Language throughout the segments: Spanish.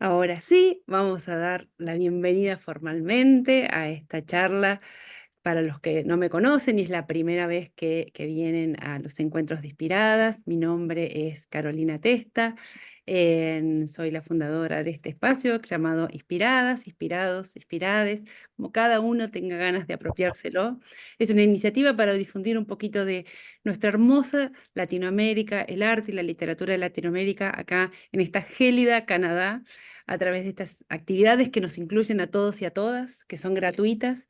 Ahora sí, vamos a dar la bienvenida formalmente a esta charla. Para los que no me conocen y es la primera vez que vienen a los encuentros de Inspiradas, mi nombre es Carolina Testa, soy la fundadora de este espacio llamado Inspiradas, Inspirados, Inspirades, como cada uno tenga ganas de apropiárselo. Es una iniciativa para difundir un poquito de nuestra hermosa Latinoamérica, el arte y la literatura de Latinoamérica acá en esta gélida Canadá, a través de estas actividades que nos incluyen a todos y a todas, que son gratuitas,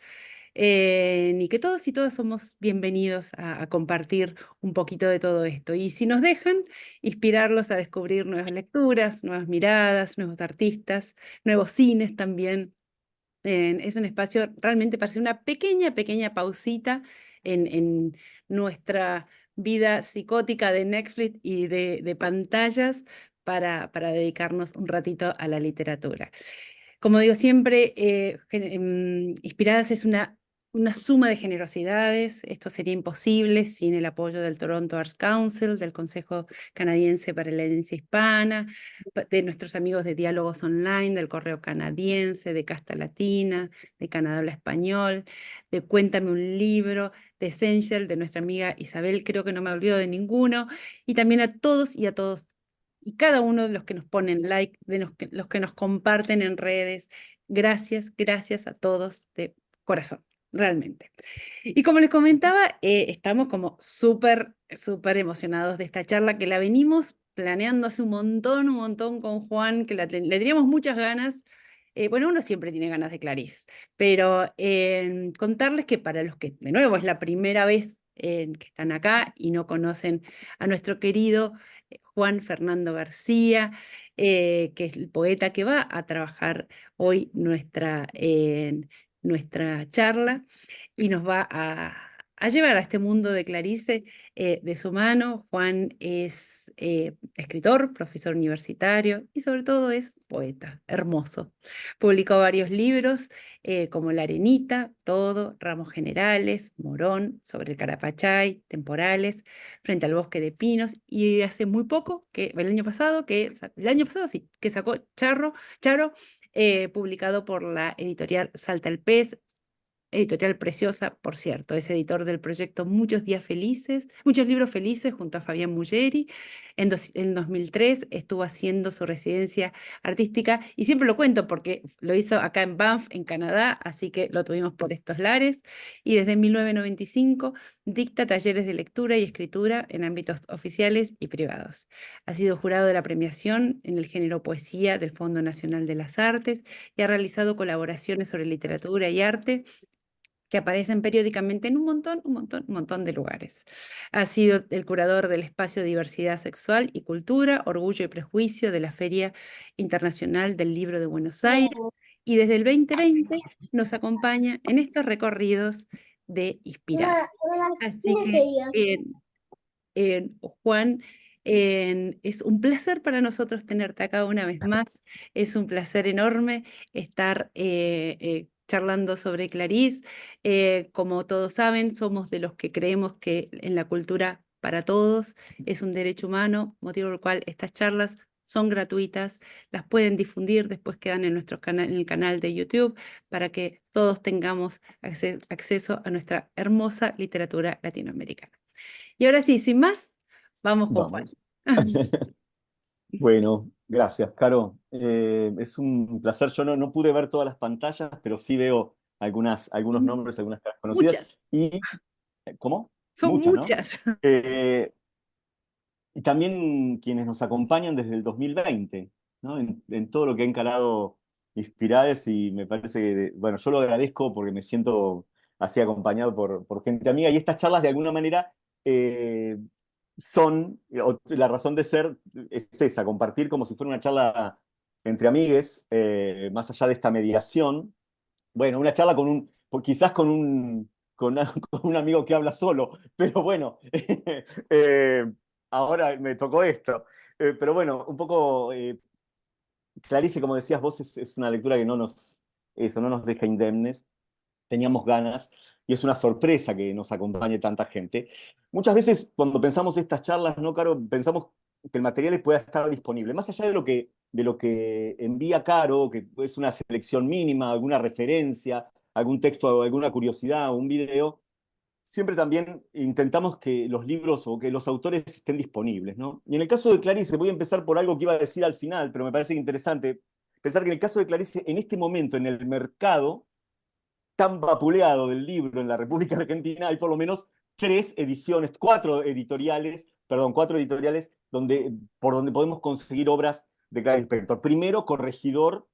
y que todos y todas somos bienvenidos a compartir un poquito de todo esto. Y si nos dejan, inspirarlos a descubrir nuevas lecturas, nuevas miradas, nuevos artistas, nuevos cines también. Es un espacio realmente para hacer una pequeña, pequeña pausita en nuestra vida psicótica de Netflix y de pantallas para dedicarnos un ratito a la literatura. Como digo siempre, Inspiradas es una suma de generosidades. Esto sería imposible sin el apoyo del Toronto Arts Council, del Consejo Canadiense para la Herencia Hispana, de nuestros amigos de Diálogos Online, del Correo Canadiense, de Casta Latina, de Canadá Habla Español, de Cuéntame un Libro, de Essential, de nuestra amiga Isabel, creo que no me olvido de ninguno, y también a todos y a todos y cada uno de los que nos ponen like, los que nos comparten en redes. Gracias, gracias a todos de corazón, realmente. Y como les comentaba, estamos como súper, súper emocionados de esta charla que la venimos planeando hace un montón con Juan, que le teníamos muchas ganas. Bueno, uno siempre tiene ganas de Clarice, pero contarles que para los que, de nuevo, es la primera vez que están acá y no conocen a nuestro querido Juan Fernando García, que es el poeta que va a trabajar hoy nuestra charla y nos va a llevar a este mundo de Clarice de su mano. Juan es escritor, profesor universitario y sobre todo es poeta, hermoso. Publicó varios libros como La Arenita, Todo, Ramos Generales, Morón, Sobre el Carapachay, Temporales, Frente al Bosque de Pinos, y hace muy poco, el año pasado, el año pasado sí, que sacó Charo, publicado por la editorial Salta el Pez, editorial preciosa, por cierto, es editor del proyecto Muchos Días Felices, Muchos Libros Felices junto a Fabián Muggeri. En 2003 estuvo haciendo su residencia artística y siempre lo cuento porque lo hizo acá en Banff, en Canadá, así que lo tuvimos por estos lares. Y desde 1995 dicta talleres de lectura y escritura en ámbitos oficiales y privados. Ha sido jurado de la premiación en el género poesía del Fondo Nacional de las Artes y ha realizado colaboraciones sobre literatura y arte que aparecen periódicamente en un montón de lugares. Ha sido el curador del espacio Diversidad Sexual y Cultura, Orgullo y Prejuicio de la Feria Internacional del Libro de Buenos Aires y desde el 2020 nos acompaña en estos recorridos de Inspirada. Así que, Juan, es un placer para nosotros tenerte acá una vez más. Es un placer enorme estar charlando sobre Clarice. Como todos saben, somos de los que creemos que en la cultura para todos es un derecho humano, motivo por el cual estas charlas son gratuitas, las pueden difundir, después quedan en en el canal de YouTube para que todos tengamos acceso a nuestra hermosa literatura latinoamericana. Y ahora sí, sin más, vamos con Juan. Vamos. Bueno, gracias, Caro. Es un placer. Yo no pude ver todas las pantallas, pero sí veo algunos nombres, algunas caras conocidas. Muchas, Y, ¿cómo? son Muchas, ¿no? muchas. Eh, y también quienes nos acompañan desde el 2020, ¿no? En todo lo que ha encarado Inspirades y me parece que, bueno, yo lo agradezco porque me siento así acompañado por gente amiga y estas charlas de alguna manera eh, o la razón de ser es esa, compartir como si fuera una charla entre amigues, más allá de esta mediación. Bueno, una charla quizás con un amigo que habla solo, pero bueno, eh, ahora me tocó esto. Pero bueno, un poco, Clarice, como decías vos, es una lectura que no nos deja indemnes. Teníamos ganas y es una sorpresa que nos acompañe tanta gente. Muchas veces cuando pensamos estas charlas, ¿no, Caro? Pensamos que el material pueda estar disponible. Más allá de lo que de lo que envía Caro, que es una selección mínima, alguna referencia, algún texto, alguna curiosidad, un video, siempre también intentamos que los libros o que los autores estén disponibles, ¿no? Y en el caso de Clarice, voy a empezar por algo que iba a decir al final, pero me parece interesante pensar que en el caso de Clarice, en este momento, en el mercado tan vapuleado del libro en la República Argentina, hay por lo menos tres ediciones, cuatro editoriales por donde podemos conseguir obras de Clarice Lispector. Primero, Corregidor,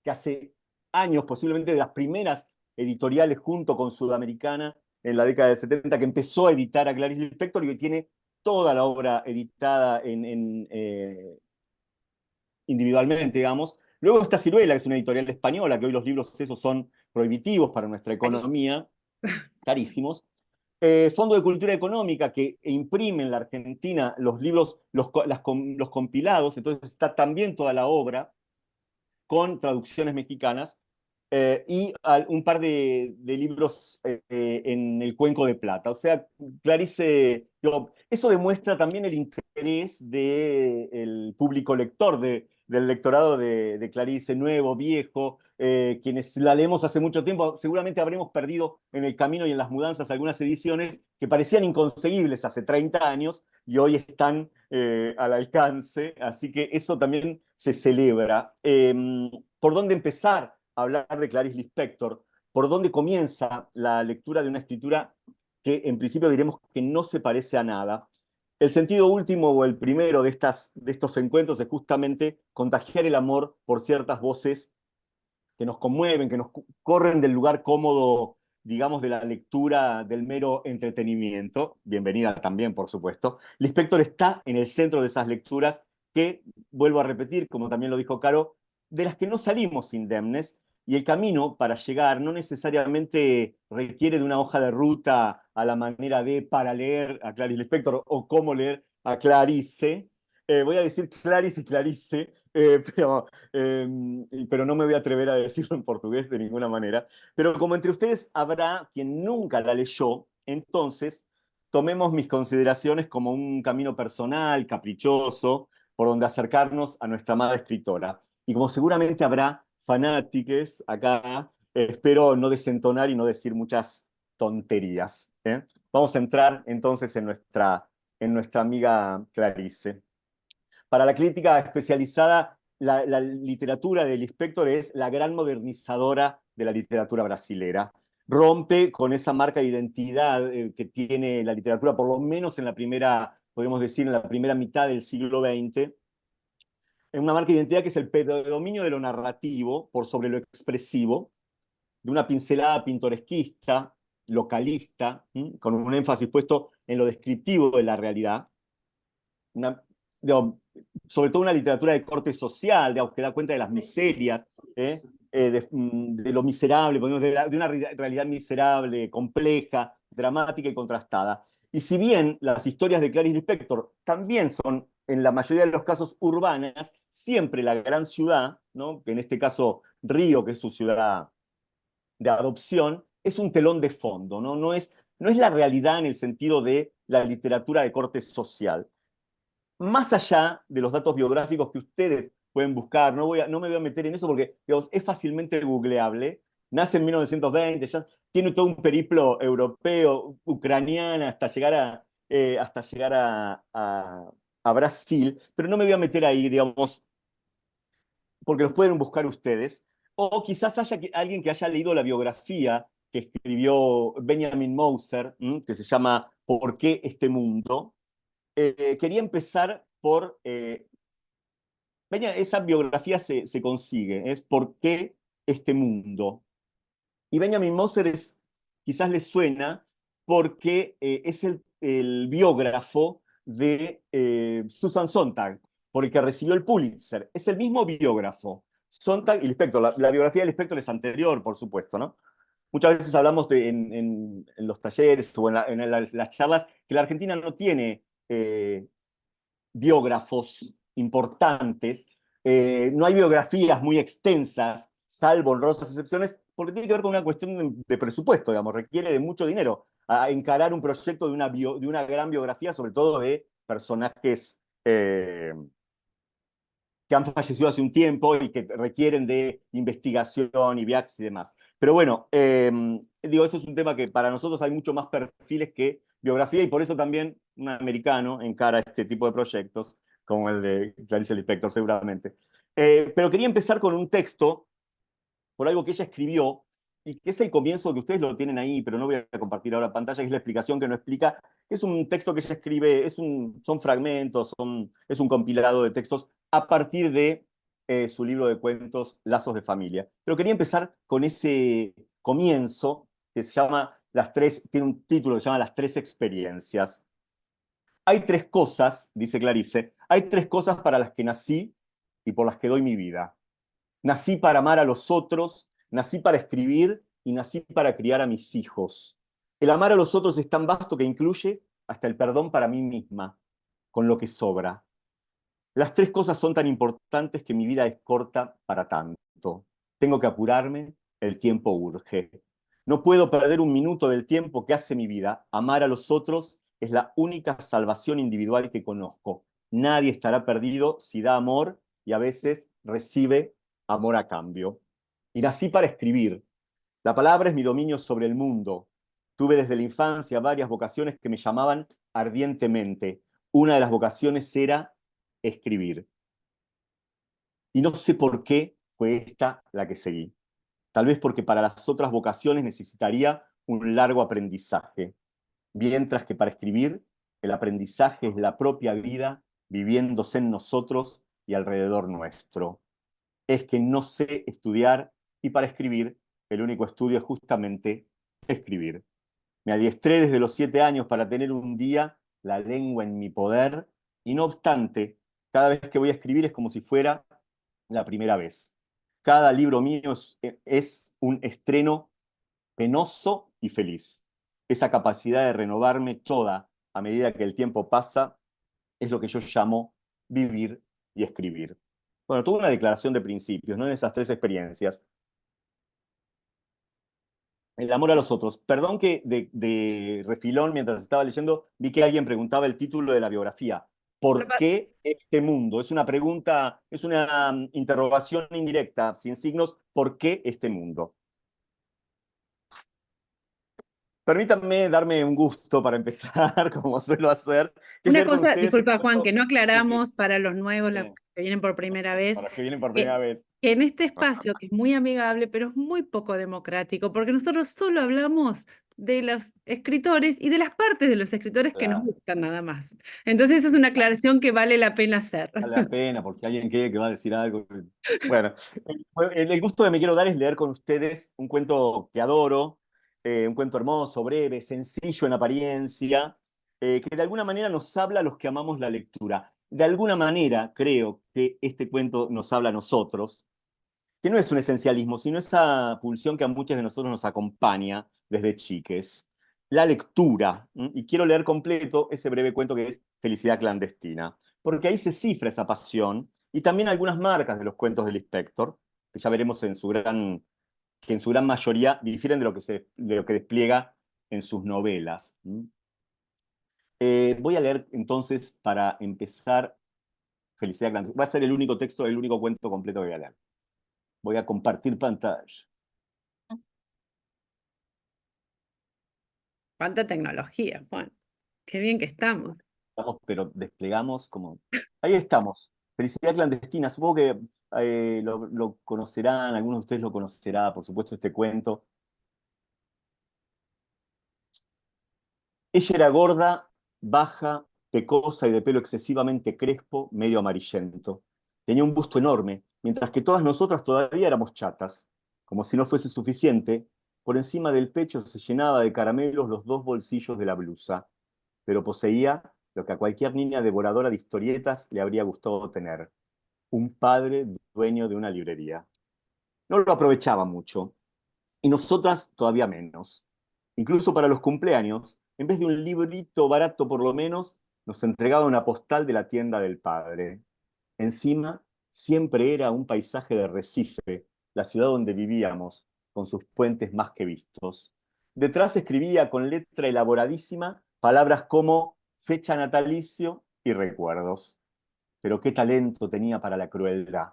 que hace años, posiblemente de las primeras editoriales junto con Sudamericana en la década del 70, que empezó a editar a Clarice Lispector y que tiene toda la obra editada individualmente, digamos. Luego está Ciruela, que es una editorial española, que hoy los libros esos son prohibitivos para nuestra Carísimo. economía, carísimos. Fondo de Cultura Económica, que imprime en la Argentina los libros, los compilados, entonces está también toda la obra con traducciones mexicanas, y un par de libros en el Cuenco de Plata. O sea, Clarice, eso demuestra también el interés del público lector, del lectorado de Clarice, nuevo, viejo, quienes la leemos hace mucho tiempo. Seguramente habremos perdido en el camino y en las mudanzas algunas ediciones que parecían inconseguibles hace 30 años y hoy están al alcance, así que eso también se celebra. ¿Por dónde empezar a hablar de Clarice Lispector? ¿Por dónde comienza la lectura de una escritura que en principio diremos que no se parece a nada? El sentido último o el primero de estos encuentros es justamente contagiar el amor por ciertas voces que nos conmueven, que nos corren del lugar cómodo, digamos, de la lectura, del mero entretenimiento. Bienvenida también, por supuesto. Lispector está en el centro de esas lecturas que, vuelvo a repetir, como también lo dijo Caro, de las que no salimos indemnes, y el camino para llegar no necesariamente requiere de una hoja de ruta a la manera de para leer a Clarice Lispector o cómo leer a Clarice. Voy a decir Clarice y Clarice, pero no me voy a atrever a decirlo en portugués de ninguna manera. Pero como entre ustedes habrá quien nunca la leyó, entonces tomemos mis consideraciones como un camino personal, caprichoso, por donde acercarnos a nuestra amada escritora. Y como seguramente habrá fanátiques acá, espero no desentonar y no decir muchas tonterías, ¿eh? Vamos a entrar entonces en nuestra amiga Clarice. Para la crítica especializada, la literatura de Lispector es la gran modernizadora de la literatura brasilera. Rompe con esa marca de identidad que tiene la literatura, por lo menos en la primera, podemos decir, en la primera mitad del siglo XX, en una marca de identidad que es el predominio de lo narrativo por sobre lo expresivo, de una pincelada pintoresquista, localista, con un énfasis puesto en lo descriptivo de la realidad, una, digo, sobre todo una literatura de corte social, digamos, que da cuenta de las miserias, de lo miserable, de una realidad miserable, compleja, dramática y contrastada. Y si bien las historias de Clarice Lispector también son, en la mayoría de los casos, urbanas, siempre la gran ciudad, ¿no? Que en este caso Río, que es su ciudad de adopción, es un telón de fondo, ¿no? No es la realidad en el sentido de la literatura de corte social. Más allá de los datos biográficos que ustedes pueden buscar, no me voy a meter en eso porque digamos, es fácilmente googleable. Nace en 1920, ya tiene todo un periplo europeo, ucraniana, hasta llegar a Brasil, pero no me voy a meter ahí, digamos, porque los pueden buscar ustedes. O quizás haya alguien que haya leído la biografía que escribió Benjamin Moser, que se llama ¿Por qué este mundo? Quería empezar por... esa biografía se consigue, es ¿por qué este mundo? Y Benjamin Moser quizás les suena porque es el biógrafo de Susan Sontag, por el que recibió el Pulitzer. Es el mismo biógrafo. Sontag y Lispector. La biografía de Lispector es anterior, por supuesto, ¿no? Muchas veces hablamos en los talleres o las charlas que la Argentina no tiene biógrafos importantes. No hay biografías muy extensas, salvo honrosas excepciones, porque tiene que ver con una cuestión de presupuesto, digamos, requiere de mucho dinero a encarar un proyecto de una gran biografía, sobre todo de personajes que que han fallecido hace un tiempo y que requieren de investigación y viajes y demás. Pero bueno, digo, eso es un tema que para nosotros hay mucho más perfiles que biografía y por eso también un americano encara este tipo de proyectos, como el de Clarice Lispector seguramente. Pero quería empezar con un texto, por algo que ella escribió, y que es el comienzo que ustedes lo tienen ahí, pero no voy a compartir ahora pantalla, que es la explicación que no explica, que es un texto que ella escribe, son fragmentos, es un compilado de textos a partir de su libro de cuentos Lazos de Familia. Pero quería empezar con ese comienzo que se llama tiene un título que se llama Las tres experiencias. Hay tres cosas, dice Clarice, hay tres cosas para las que nací y por las que doy mi vida. Nací para amar a los otros, nací para escribir y nací para criar a mis hijos. El amar a los otros es tan vasto que incluye hasta el perdón para mí misma, con lo que sobra. Las tres cosas son tan importantes que mi vida es corta para tanto. Tengo que apurarme, el tiempo urge. No puedo perder un minuto del tiempo que hace mi vida. Amar a los otros es la única salvación individual que conozco. Nadie estará perdido si da amor y a veces recibe amor a cambio. Y nací para escribir. La palabra es mi dominio sobre el mundo. Tuve desde la infancia varias vocaciones que me llamaban ardientemente. Una de las vocaciones era escribir. Y no sé por qué fue esta la que seguí. Tal vez porque para las otras vocaciones necesitaría un largo aprendizaje, mientras que para escribir el aprendizaje es la propia vida viviéndose en nosotros y alrededor nuestro. Es que no sé estudiar y para escribir el único estudio es justamente escribir. Me adiestré desde los 7 años para tener un día la lengua en mi poder y no obstante, cada vez que voy a escribir es como si fuera la primera vez. Cada libro mío es un estreno penoso y feliz. Esa capacidad de renovarme toda a medida que el tiempo pasa es lo que yo llamo vivir y escribir. Bueno, tuve una declaración de principios, ¿no? En esas tres experiencias. El amor a los otros. Perdón que de refilón, mientras estaba leyendo, vi que alguien preguntaba el título de la biografía. No ¿Por pa- qué este mundo? Es una pregunta, es una interrogación indirecta, sin signos. ¿Por qué este mundo? Permítanme darme un gusto para empezar, como suelo hacer, que es Una leer con cosa, ustedes el disculpa Juan, que cuento. no Sí, sí, aclaramos para los nuevos, sí. que vienen por primera vez, Para los que vienen por primera que, vez. que en este espacio, que es muy amigable, pero es muy poco democrático, porque nosotros solo hablamos de los escritores y de las partes de los escritores que nos Claro. gustan nada más. Entonces, eso es una aclaración que vale la pena hacer. Vale la pena porque alguien cree que va a decir algo. Bueno, el gusto que me quiero dar es leer con ustedes un cuento que adoro, un cuento hermoso, breve, sencillo en apariencia, que de alguna manera nos habla a los que amamos la lectura. De alguna manera creo que este cuento nos habla a nosotros, que no es un esencialismo, sino esa pulsión que a muchos de nosotros nos acompaña desde chiques. La lectura. Y quiero leer completo ese breve cuento que es Felicidad clandestina, porque ahí se cifra esa pasión y también algunas marcas de los cuentos del Inspector, que ya veremos que en su gran mayoría difieren de lo que despliega en sus novelas. Voy a leer entonces, para empezar, Felicidad clandestina. Va a ser el único texto, el único cuento completo que voy a leer. Voy a compartir pantalla. Cuánta tecnología, Juan. Qué bien que estamos. Pero desplegamos como... Ahí estamos. Felicidad clandestina. Supongo que lo conocerán, algunos de ustedes lo conocerán, por supuesto, este cuento. Ella era gorda, baja, pecosa y de pelo excesivamente crespo, medio amarillento. Tenía un busto enorme, mientras que todas nosotras todavía éramos chatas. Como si no fuese suficiente, por encima del pecho se llenaba de caramelos los dos bolsillos de la blusa, pero poseía lo que a cualquier niña devoradora de historietas le habría gustado tener: un padre dueño de una librería. No lo aprovechaba mucho, y nosotras todavía menos. Incluso para los cumpleaños, en vez de un librito barato por lo menos, nos entregaba una postal de la tienda del padre. Encima, siempre era un paisaje de Recife, la ciudad donde vivíamos, con sus puentes más que vistos. Detrás escribía con letra elaboradísima palabras como fecha natalicio y recuerdos. pero qué talento tenía para la crueldad.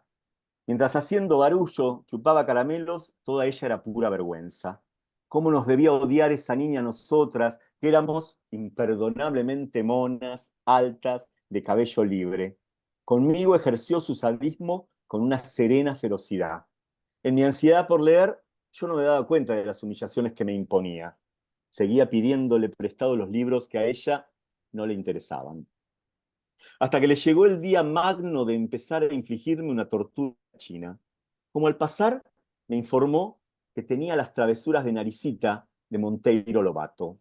Mientras haciendo barullo chupaba caramelos, toda ella era pura vergüenza. ¿Cómo nos debía odiar esa niña a nosotras, que éramos imperdonablemente monas, altas, de cabello libre? Conmigo ejerció su sadismo con una serena ferocidad. En mi ansiedad por leer, yo no me daba cuenta de las humillaciones que me imponía. Seguía pidiéndole prestado los libros que a ella no le interesaban. Hasta que le llegó el día magno de empezar a infligirme una tortura china. Como al pasar, me informó que tenía las travesuras de Naricita de Monteiro Lobato.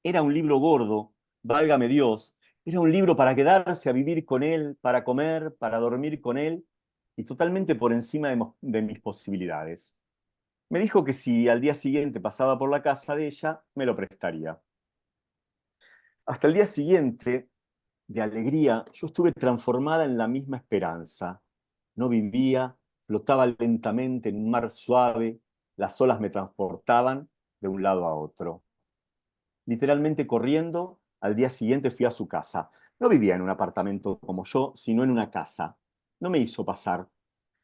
Era un libro gordo, válgame Dios, era un libro para quedarse a vivir con él, para comer, para dormir con él, y totalmente por encima de mis posibilidades. Me dijo que si al día siguiente pasaba por la casa de ella, me lo prestaría. Hasta el día siguiente, de alegría, yo estuve transformada en la misma esperanza. No vivía, flotaba lentamente en un mar suave, las olas me transportaban de un lado a otro. Literalmente corriendo, al día siguiente fui a su casa. No vivía en un apartamento como yo, sino en una casa. No me hizo pasar.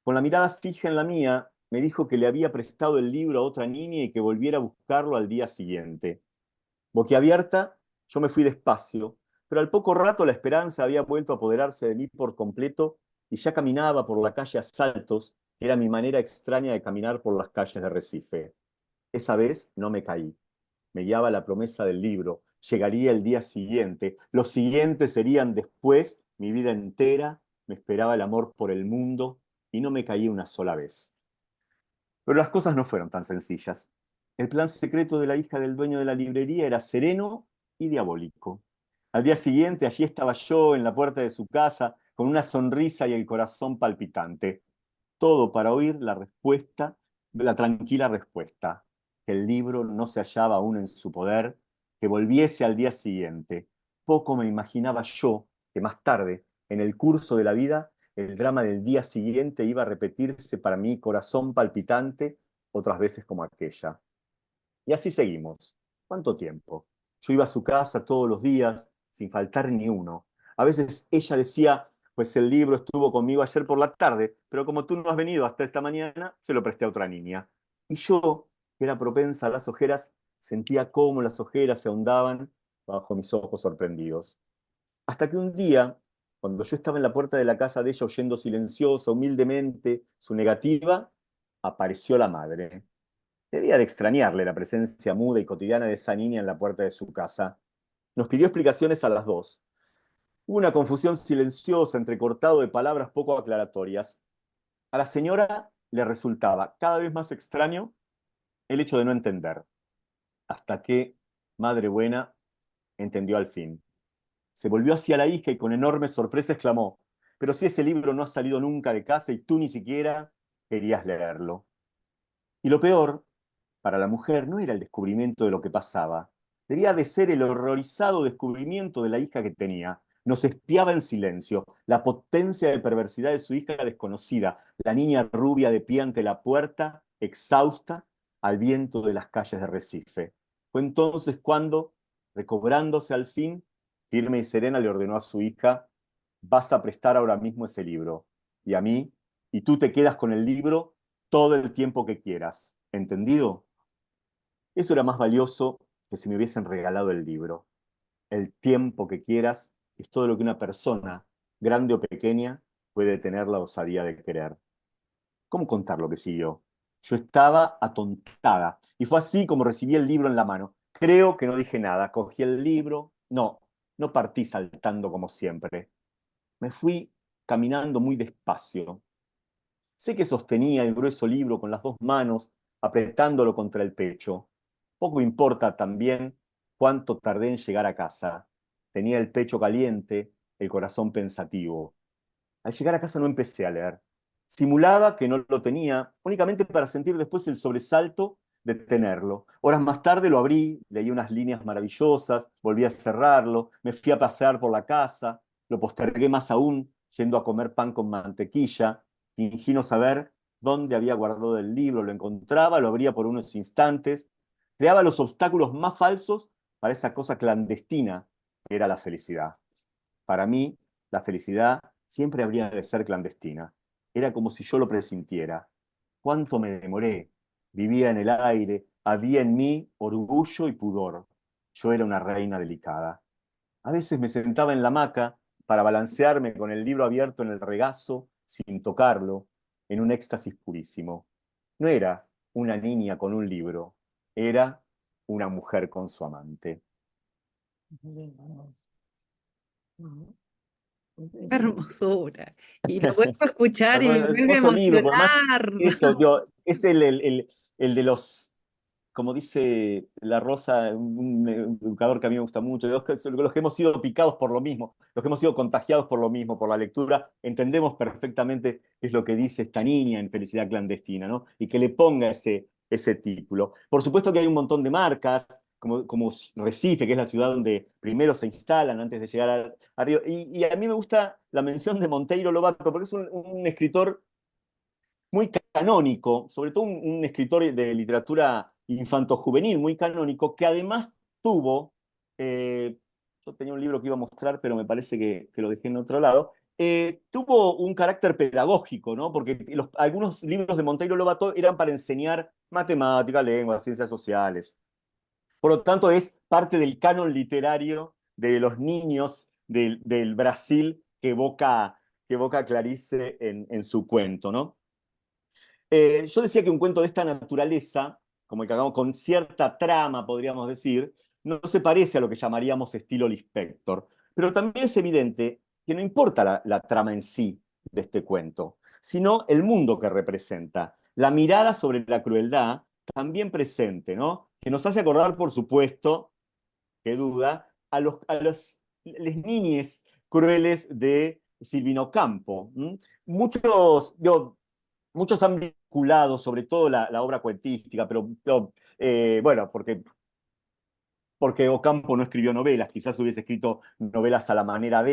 Con la mirada fija en la mía, me dijo que le había prestado el libro a otra niña y que volviera a buscarlo al día siguiente. Boquiabierta, yo me fui despacio, pero al poco rato la esperanza había vuelto a apoderarse de mí por completo y ya caminaba por la calle a saltos, que era mi manera extraña de caminar por las calles de Recife. Esa vez no me caí. Me guiaba la promesa del libro. Llegaría el día siguiente. Los siguientes serían después, mi vida entera. Me esperaba el amor por el mundo y no me caí una sola vez. Pero las cosas no fueron tan sencillas. El plan secreto de la hija del dueño de la librería era sereno y diabólico. Al día siguiente, allí estaba yo en la puerta de su casa, con una sonrisa y el corazón palpitante. Todo para oír la respuesta, la tranquila respuesta, que el libro no se hallaba aún en su poder, que volviese al día siguiente. Poco me imaginaba yo que más tarde, en el curso de la vida, el drama del día siguiente iba a repetirse para mi corazón palpitante otras veces como aquella. Y así seguimos. ¿Cuánto tiempo? Yo iba a su casa todos los días, sin faltar ni uno. A veces ella decía, pues el libro estuvo conmigo ayer por la tarde, pero como tú no has venido hasta esta mañana, se lo presté a otra niña. Y yo, que era propensa a las ojeras, sentía cómo las ojeras se ahondaban bajo mis ojos sorprendidos. Hasta que un día, cuando yo estaba en la puerta de la casa de ella oyendo silenciosa, humildemente, su negativa, apareció la madre. Debía de extrañarle la presencia muda y cotidiana de esa niña en la puerta de su casa. Nos pidió explicaciones a las dos. Hubo una confusión silenciosa, entrecortado de palabras poco aclaratorias. A la señora le resultaba cada vez más extraño el hecho de no entender, hasta que, madre buena, entendió al fin. Se volvió hacia la hija y con enorme sorpresa exclamó, pero si ese libro no ha salido nunca de casa y tú ni siquiera querías leerlo. Y lo peor, para la mujer no era el descubrimiento de lo que pasaba, debía de ser el horrorizado descubrimiento de la hija que tenía. Nos espiaba en silencio, la potencia de perversidad de su hija desconocida, la niña rubia de pie ante la puerta, exhausta, al viento de las calles de Recife. Fue entonces cuando, recobrándose al fin, firme y serena le ordenó a su hija, vas a prestar ahora mismo ese libro, y a mí, y tú te quedas con el libro todo el tiempo que quieras. ¿Entendido? Eso era más valioso que si me hubiesen regalado el libro. El tiempo que quieras es todo lo que una persona, grande o pequeña, puede tener la osadía de querer. ¿Cómo contar lo que siguió? Yo estaba atontada y fue así como recibí el libro en la mano. Creo que no dije nada. Cogí el libro. No, no partí saltando como siempre. Me fui caminando muy despacio. Sé que sostenía el grueso libro con las dos manos, apretándolo contra el pecho. Poco importa también cuánto tardé en llegar a casa. Tenía el pecho caliente, el corazón pensativo. Al llegar a casa no empecé a leer. Simulaba que no lo tenía, únicamente para sentir después el sobresalto de tenerlo. Horas más tarde lo abrí, leí unas líneas maravillosas, volví a cerrarlo, me fui a pasear por la casa, lo postergué más aún, yendo a comer pan con mantequilla, fingí no saber dónde había guardado el libro, lo encontraba, lo abría por unos instantes, creaba los obstáculos más falsos para esa cosa clandestina que era la felicidad. Para mí, la felicidad siempre habría de ser clandestina. Era como si yo lo presintiera. ¿Cuánto me demoré? Vivía en el aire, había en mí orgullo y pudor. Yo era una reina delicada. A veces me sentaba en la hamaca para balancearme con el libro abierto en el regazo, sin tocarlo, en un éxtasis purísimo. No era una niña con un libro, era una mujer con su amante. Qué hermosura. Y lo vuelvo a escuchar y me vuelve a Hermoso libro, por más emocionar. eso, es el de los, como dice La Rosa, un educador que a mí me gusta mucho, los que hemos sido picados por lo mismo, los que hemos sido contagiados por lo mismo, por la lectura, entendemos perfectamente qué es lo que dice esta niña en Felicidad Clandestina, ¿no? Y que le ponga ese título. Por supuesto que hay un montón de marcas, como Recife, que es la ciudad donde primero se instalan antes de llegar a Río. Y a mí me gusta la mención de Monteiro Lobato, porque es un escritor muy canónico, sobre todo un escritor de literatura infanto-juvenil muy canónico, que además tuvo, eh, yo tenía un libro que iba a mostrar, pero me parece que lo dejé en otro lado, tuvo un carácter pedagógico, ¿no? Porque algunos libros de Monteiro Lobato eran para enseñar matemática, lengua, ciencias sociales. Por lo tanto, es parte del canon literario de los niños del Brasil que evoca Clarice en su cuento, ¿no? Yo decía que un cuento de esta naturaleza, como el que hagamos con cierta trama, podríamos decir, no se parece a lo que llamaríamos estilo Lispector. Pero también es evidente que no importa la trama en sí de este cuento, sino el mundo que representa, la mirada sobre la crueldad también presente, ¿no? Que nos hace acordar, por supuesto, qué duda, a los les niñes crueles de Silvino Campo. ¿M? Muchos han vinculado sobre todo la obra cuentística, pero bueno, porque Ocampo no escribió novelas, quizás hubiese escrito novelas a la manera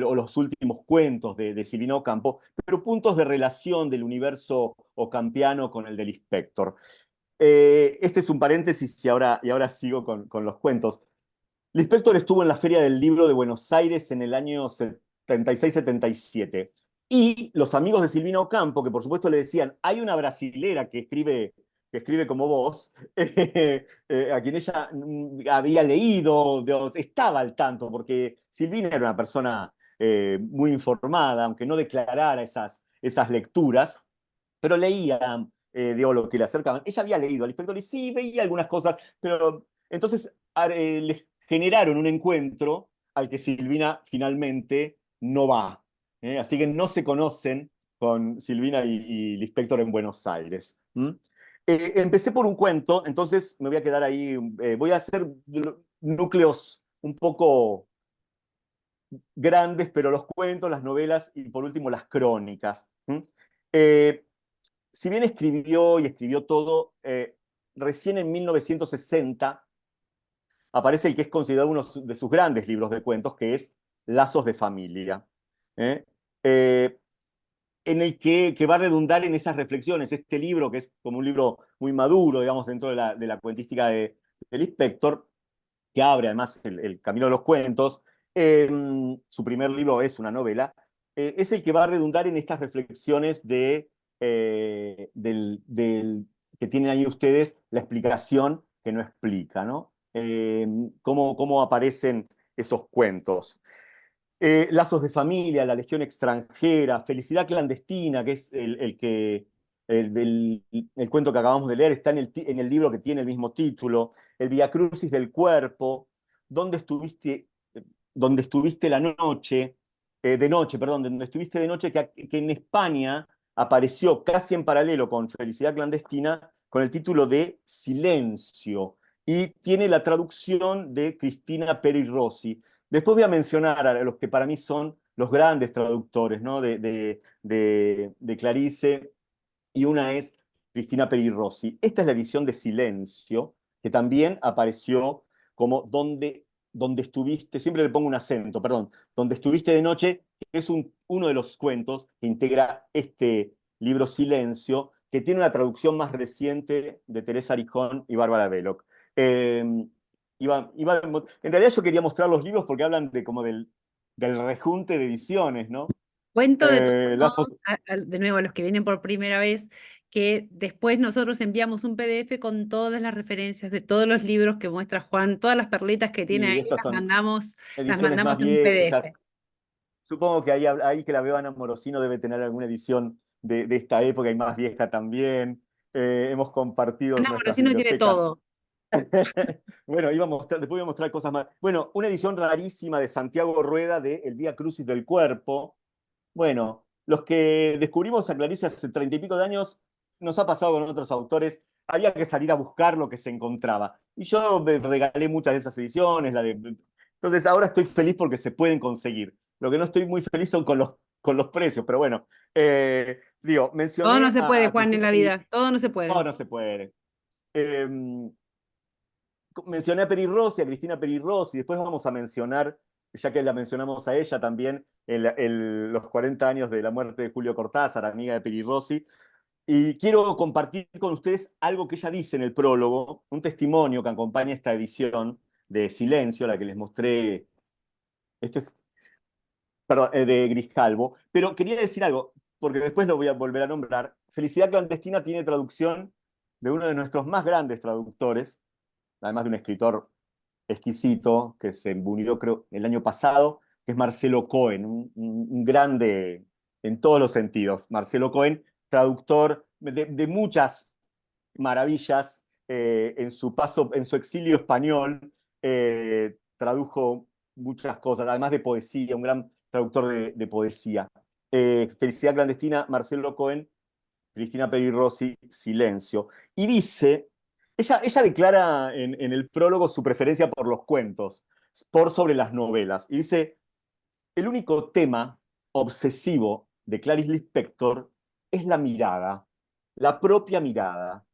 o los últimos cuentos de Silvino Ocampo, pero puntos de relación del universo ocampiano con el del Inspector. Este es un paréntesis y ahora sigo con los cuentos. Lispector estuvo en la Feria del Libro de Buenos Aires en el año 76-77. Y los amigos de Silvino Campo, que por supuesto le decían, hay una brasilera que escribe como vos, a quien ella había leído, estaba al tanto, porque Silvina era una persona muy informada, aunque no declarara esas lecturas, pero leía lo que le acercaban. Ella había leído al inspector y sí veía algunas cosas, pero entonces les generaron un encuentro al que Silvina finalmente no va. Así que no se conocen con Silvina y el inspector en Buenos Aires. ¿Mm? Empecé por un cuento, entonces me voy a quedar ahí. Voy a hacer núcleos un poco grandes, pero los cuentos, las novelas y por último las crónicas. ¿Mm? Eh, si bien escribió y escribió todo, recién en 1960 aparece el que es considerado uno de sus grandes libros de cuentos, que es Lazos de Familia, ¿eh? Eh, en el que va a redundar en esas reflexiones. Este libro, que es como un libro muy maduro, digamos, dentro de la cuentística del Inspector, que abre además el camino de los cuentos. Su primer libro es una novela. Es el que va a redundar en estas reflexiones que tienen ahí ustedes, la explicación que no explica, ¿no? Cómo aparecen esos cuentos. Lazos de familia, La Legión extranjera, Felicidad clandestina, que es el cuento que acabamos de leer, está en el libro que tiene el mismo título, El Viacrucis del cuerpo, donde estuviste, donde estuviste la noche, de noche, perdón, donde estuviste de noche, que en España apareció casi en paralelo con Felicidad clandestina, con el título de Silencio, y tiene la traducción de Cristina Peri Rossi. Después voy a mencionar a los que para mí son los grandes traductores, ¿no? de Clarice, y una es Cristina Peri Rossi. Esta es la edición de Silencio, que también apareció como donde estuviste, siempre le pongo un acento, perdón, donde estuviste de noche, que es uno de los cuentos que integra este libro Silencio, que tiene una traducción más reciente de Teresa Arijón y Bárbara Belloc. Eh, en realidad yo quería mostrar los libros porque hablan como del rejunte de ediciones, ¿no? Cuento de todos Las modos, de nuevo, a los que vienen por primera vez, que después nosotros enviamos un PDF con todas las referencias de todos los libros que muestra Juan, todas las perlitas que tiene ahí, y estas son las ediciones más mandamos en un viejas. PDF. Supongo que ahí que la veo Ana Morosino debe tener alguna edición de esta época y más vieja también. Hemos compartido Ana nuestras Morosino tiene bibliotecas. todo. Bueno, después voy a mostrar cosas más. Bueno, una edición rarísima de Santiago Rueda de El Vía Crucis del Cuerpo. Bueno, los que descubrimos a Clarice hace 30 y pico de años, nos ha pasado con otros autores, había que salir a buscar lo que se encontraba. Y yo me regalé muchas de esas ediciones. Entonces ahora estoy feliz porque se pueden conseguir. Lo que no estoy muy feliz son con los precios, pero bueno. Digo, Todo no mencioné se puede, a Juan, en Cristina la Peri. vida. Todo no se No, puede. no se puede. Eh, Mencioné a Peri Rossi, a Cristina Peri Rossi, después vamos a mencionar, ya que la mencionamos a ella también, los 40 años de la muerte de Julio Cortázar, amiga de Peri Rossi, y quiero compartir con ustedes algo que ella dice en el prólogo, un testimonio que acompaña esta edición de Silencio, la que les mostré, esto es, perdón, de Grijalvo, pero quería decir algo, porque después lo voy a volver a nombrar. Felicidad Clandestina tiene traducción de uno de nuestros más grandes traductores, además de un escritor exquisito que se murió, creo, el año pasado, que es Marcelo Cohen, un grande en todos los sentidos. Marcelo Cohen, traductor de muchas maravillas en su paso, en su exilio español, tradujo muchas cosas, además de poesía, un gran traductor de poesía. Felicidad Clandestina, Marcelo Cohen, Cristina Peri Rossi, Silencio. Y dice, ella declara en el prólogo su preferencia por los cuentos, por sobre las novelas. Y dice, el único tema obsesivo de Clarice Lispector es la mirada, la propia mirada.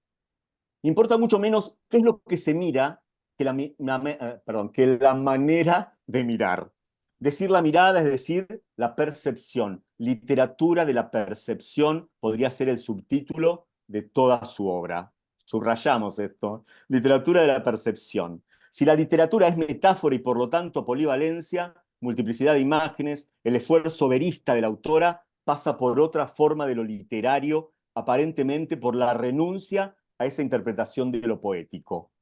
Importa mucho menos qué es lo que se mira que la manera de mirar. Decir la mirada es decir la percepción. Literatura de la percepción podría ser el subtítulo de toda su obra. Subrayamos esto. Literatura de la percepción. Si la literatura es metáfora y por lo tanto polivalencia, multiplicidad de imágenes, el esfuerzo verista de la autora pasa por otra forma de lo literario, aparentemente por la renuncia a esa interpretación de lo poético.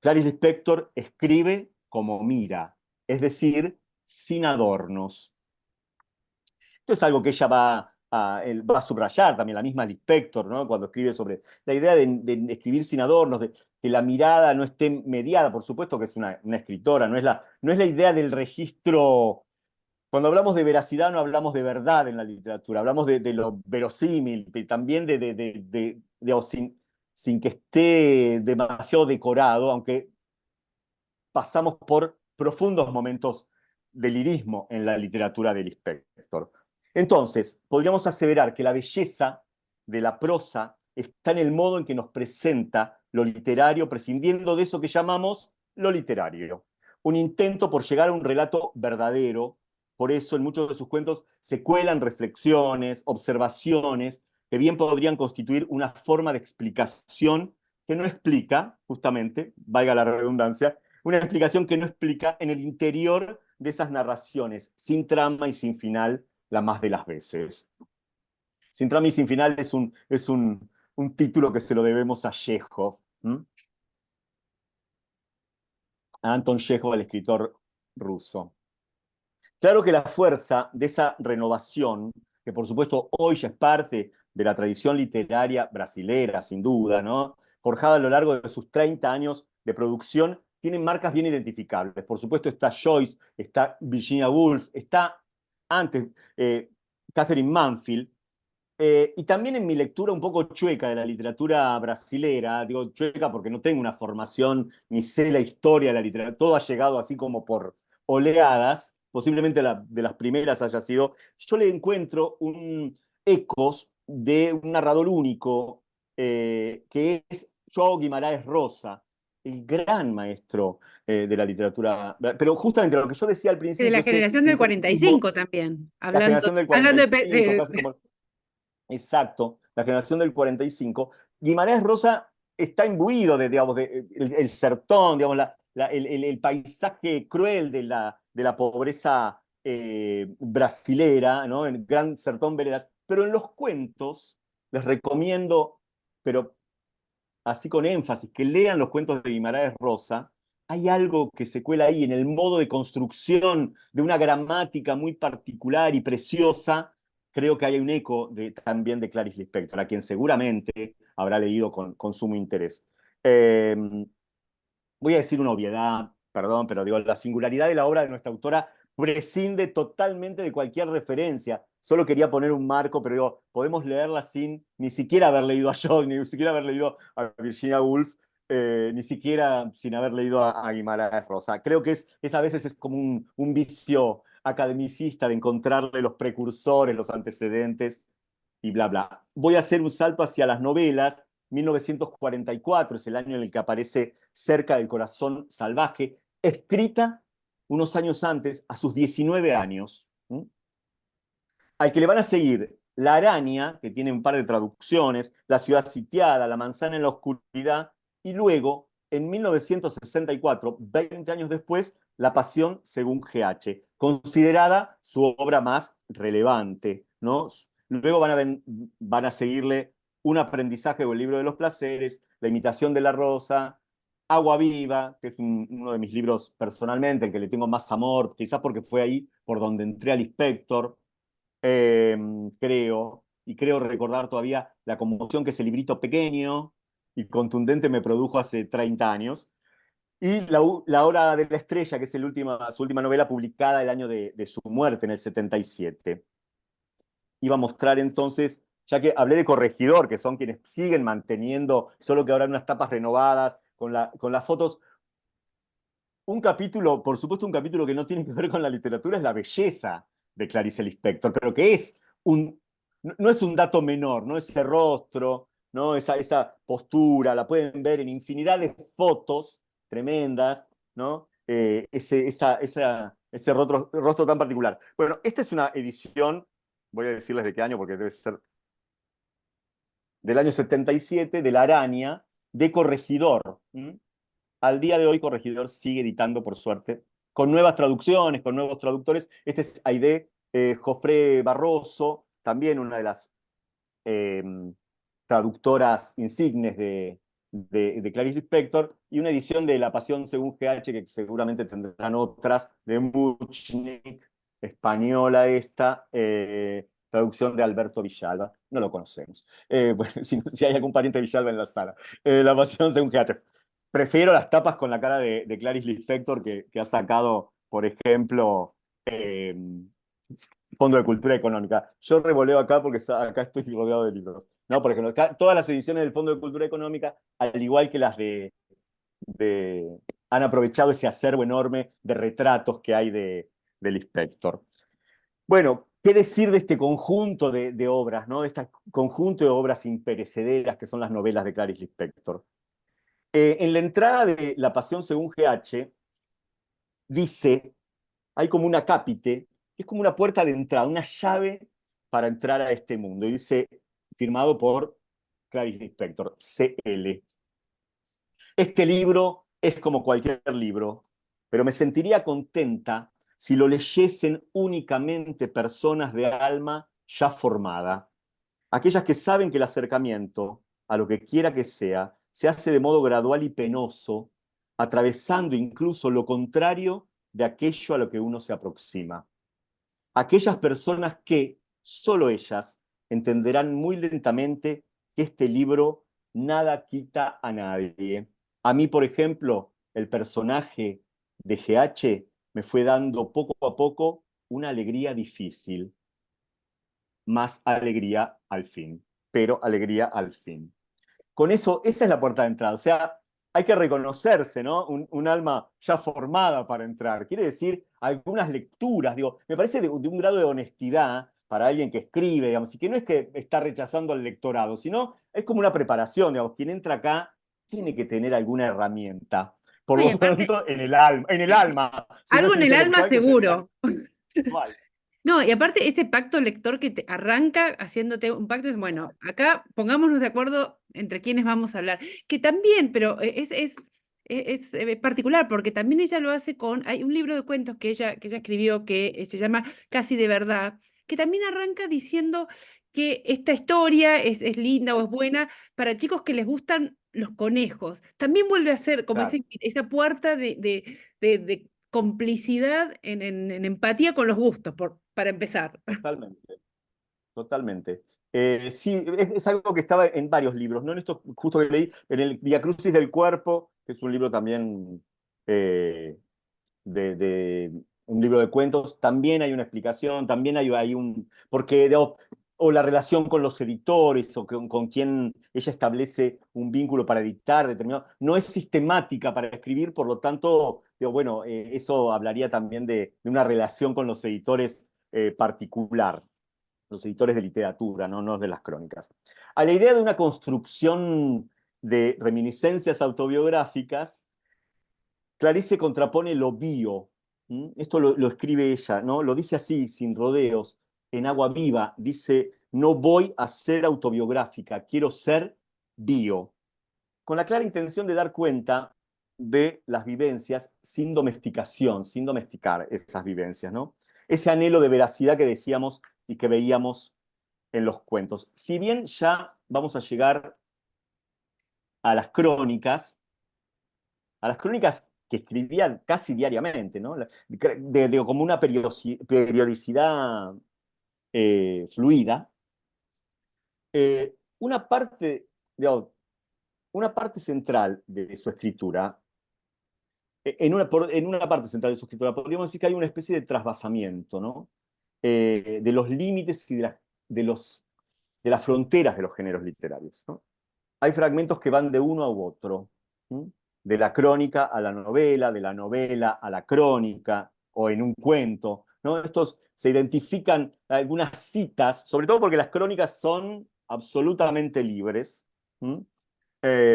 Clarice Lispector escribe como mira, es decir, sin adornos. Esto es algo que ella va a subrayar también, la misma Lispector, ¿no? Cuando escribe sobre la idea de escribir sin adornos, de que la mirada no esté mediada, por supuesto que es una escritora, no es la idea del registro. Cuando hablamos de veracidad no hablamos de verdad en la literatura, hablamos de lo verosímil, también digamos, sin que esté demasiado decorado, aunque pasamos por profundos momentos de lirismo en la literatura del Lispector. Entonces, podríamos aseverar que la belleza de la prosa está en el modo en que nos presenta lo literario, prescindiendo de eso que llamamos lo literario. Un intento por llegar a un relato verdadero. Por eso en muchos de sus cuentos se cuelan reflexiones, observaciones, que bien podrían constituir una forma de explicación que no explica, justamente, valga la redundancia, una explicación que no explica en el interior de esas narraciones, sin trama y sin final, la más de las veces. Sin trama y sin final es un título que se lo debemos a Chekhov, a Anton Chekhov, el escritor ruso. Claro que la fuerza de esa renovación, que por supuesto hoy ya es parte de la tradición literaria brasilera, sin duda, ¿no? Forjada a lo largo de sus 30 años de producción, tiene marcas bien identificables. Por supuesto está Joyce, está Virginia Woolf, está antes Catherine Manfield, y también en mi lectura un poco chueca de la literatura brasilera, digo chueca porque no tengo una formación ni sé la historia de la literatura, todo ha llegado así como por oleadas, posiblemente de las primeras haya sido, yo le encuentro ecos de un narrador único, que es João Guimarães Rosa, el gran maestro de la literatura, pero justamente lo que yo decía al De principio, la ese generación del interactivismo, 45 también, la hablando, generación del hablando 45, casi como. Exacto, la generación del 45. Guimarães Rosa está imbuido digamos, el sertón, digamos, el paisaje cruel de la pobreza brasilera, ¿no? En Gran Sertón Veredas, pero en los cuentos les recomiendo, pero así con énfasis, que lean los cuentos de Guimarães Rosa. Hay algo que se cuela ahí en el modo de construcción de una gramática muy particular y preciosa. Creo que hay un eco también de Clarice Lispector, a quien seguramente habrá leído con sumo interés. Eh, Voy a decir una obviedad, perdón, pero digo, la singularidad de la obra de nuestra autora prescinde totalmente de cualquier referencia. Solo quería poner un marco, pero digo, podemos leerla sin ni siquiera haber leído a Joyce, ni siquiera haber leído a Virginia Woolf, ni siquiera sin haber leído a Guimarães Rosa. Creo que a veces es como un vicio academicista de encontrarle los precursores, los antecedentes y bla, bla. Voy a hacer un salto hacia las novelas. 1944 es el año en el que aparece Cerca del Corazón Salvaje, escrita unos años antes, a sus 19 años, al que le van a seguir La Araña, que tiene un par de traducciones, La Ciudad Sitiada, La Manzana en la Oscuridad, y luego, en 1964, 20 años después, La Pasión según GH, considerada su obra más relevante, ¿no? Luego van a seguirle Un aprendizaje o El libro de los placeres, La imitación de la rosa, Agua Viva, que es uno de mis libros personalmente, el que le tengo más amor, quizás porque fue ahí por donde entré al Inspector, eh, creo, y creo recordar todavía la conmoción que ese librito pequeño y contundente me produjo hace 30 años. Y La Hora de la Estrella, que es su última novela publicada el año de su muerte, en el 77. Iba a mostrar entonces, ya que hablé de Corregidor, que son quienes siguen manteniendo, solo que ahora en unas tapas renovadas, con las fotos. Un capítulo, por supuesto, un capítulo que no tiene que ver con la literatura es la belleza de Clarice Lispector, pero que no es un dato menor, ¿no? Ese rostro, ¿no? Esa postura, la pueden ver en infinidad de fotos tremendas, ¿no? Ese rostro tan particular. Bueno, esta es una edición, voy a decirles de qué año, porque debe ser del año 77, de La Araña, de Corregidor. Al día de hoy, Corregidor sigue editando, por suerte, con nuevas traducciones, con nuevos traductores. Este es Aide Jofré Barroso, también una de las eh, traductoras insignes de Clarice Lispector, y una edición de La Pasión según GH, que seguramente tendrán otras, de Muchnik, española esta, traducción de Alberto Villalba. No lo conocemos. Bueno, si hay algún pariente de Villalba en la sala. La Pasión según GH. Prefiero las tapas con la cara de Clarice Lispector que ha sacado, por ejemplo, Fondo de Cultura Económica. Yo revoleo acá porque acá estoy rodeado de libros. No, por ejemplo, todas las ediciones del Fondo de Cultura Económica, al igual que las han aprovechado ese acervo enorme de retratos que hay del Inspector. Bueno, ¿qué decir de este conjunto de obras, ¿no? De este conjunto de obras imperecederas que son las novelas de Clarice Lispector? En la entrada de La Pasión según GH, dice, hay como una cápite, que es como una puerta de entrada, una llave para entrar a este mundo. Y dice, firmado por Clarice Lispector, CL. Este libro es como cualquier libro, pero me sentiría contenta si lo leyesen únicamente personas de alma ya formada, aquellas que saben que el acercamiento a lo que quiera que sea se hace de modo gradual y penoso, atravesando incluso lo contrario de aquello a lo que uno se aproxima. Aquellas personas que, solo ellas, entenderán muy lentamente que este libro nada quita a nadie. A mí, por ejemplo, el personaje de GH me fue dando poco a poco una alegría difícil, más alegría al fin, pero alegría al fin. Con eso, esa es la puerta de entrada. O sea, hay que reconocerse, ¿no? Un alma ya formada para entrar. Quiere decir, algunas lecturas, digo, me parece de un grado de honestidad para alguien que escribe, digamos, y que no es que está rechazando al lectorado, sino es como una preparación, digamos, quien entra acá tiene que tener alguna herramienta. Por No, y lo aparte, pronto, en el alma, si no algo es en el alma intelectual, que sea en el alma. seguro. Igual. No, y aparte ese pacto lector que te arranca haciéndote un pacto es, bueno, acá pongámonos de acuerdo entre quiénes vamos a hablar, que también, pero es particular, porque también ella lo hace hay un libro de cuentos que ella escribió que se llama Casi de verdad, que también arranca diciendo que esta historia es linda o es buena para chicos que les gustan los conejos. También vuelve a ser como Claro, esa puerta de complicidad en empatía con los gustos, para empezar. totalmente. Totalmente. Sí, es algo que estaba en varios libros, no en esto justo que leí, en el Via Crucis del Cuerpo, que es un libro también eh, un libro de cuentos, también hay una explicación, también hay un, porque, o la relación con los editores, o con quien ella establece un vínculo para editar determinado, no es sistemática para escribir, por lo tanto, bueno, eso hablaría también de una relación con los editores particular, los editores de literatura, no de las crónicas. A la idea de una construcción de reminiscencias autobiográficas, Clarice contrapone lo bio. Esto lo escribe ella, ¿no? Lo dice así, sin rodeos, en Agua Viva. Dice, no voy a ser autobiográfica, quiero ser bio. Con la clara intención de dar cuenta de las vivencias sin domesticación, sin domesticar esas vivencias, ¿no? Ese anhelo de veracidad que decíamos y que veíamos en los cuentos. Si bien ya vamos a llegar a las crónicas, que escribían casi diariamente, ¿no? Como una periodicidad fluida, una parte, digamos, una parte central de su escritura, en una parte central de su escritura, podríamos decir que hay una especie de trasvasamiento, ¿no? De los límites y de las fronteras de los géneros literarios, ¿no? Hay fragmentos que van de uno a otro, ¿sí? De la crónica a la novela, de la novela a la crónica, o en un cuento, ¿no? Estos se identifican algunas citas, sobre todo porque las crónicas son absolutamente libres. ¿Sí?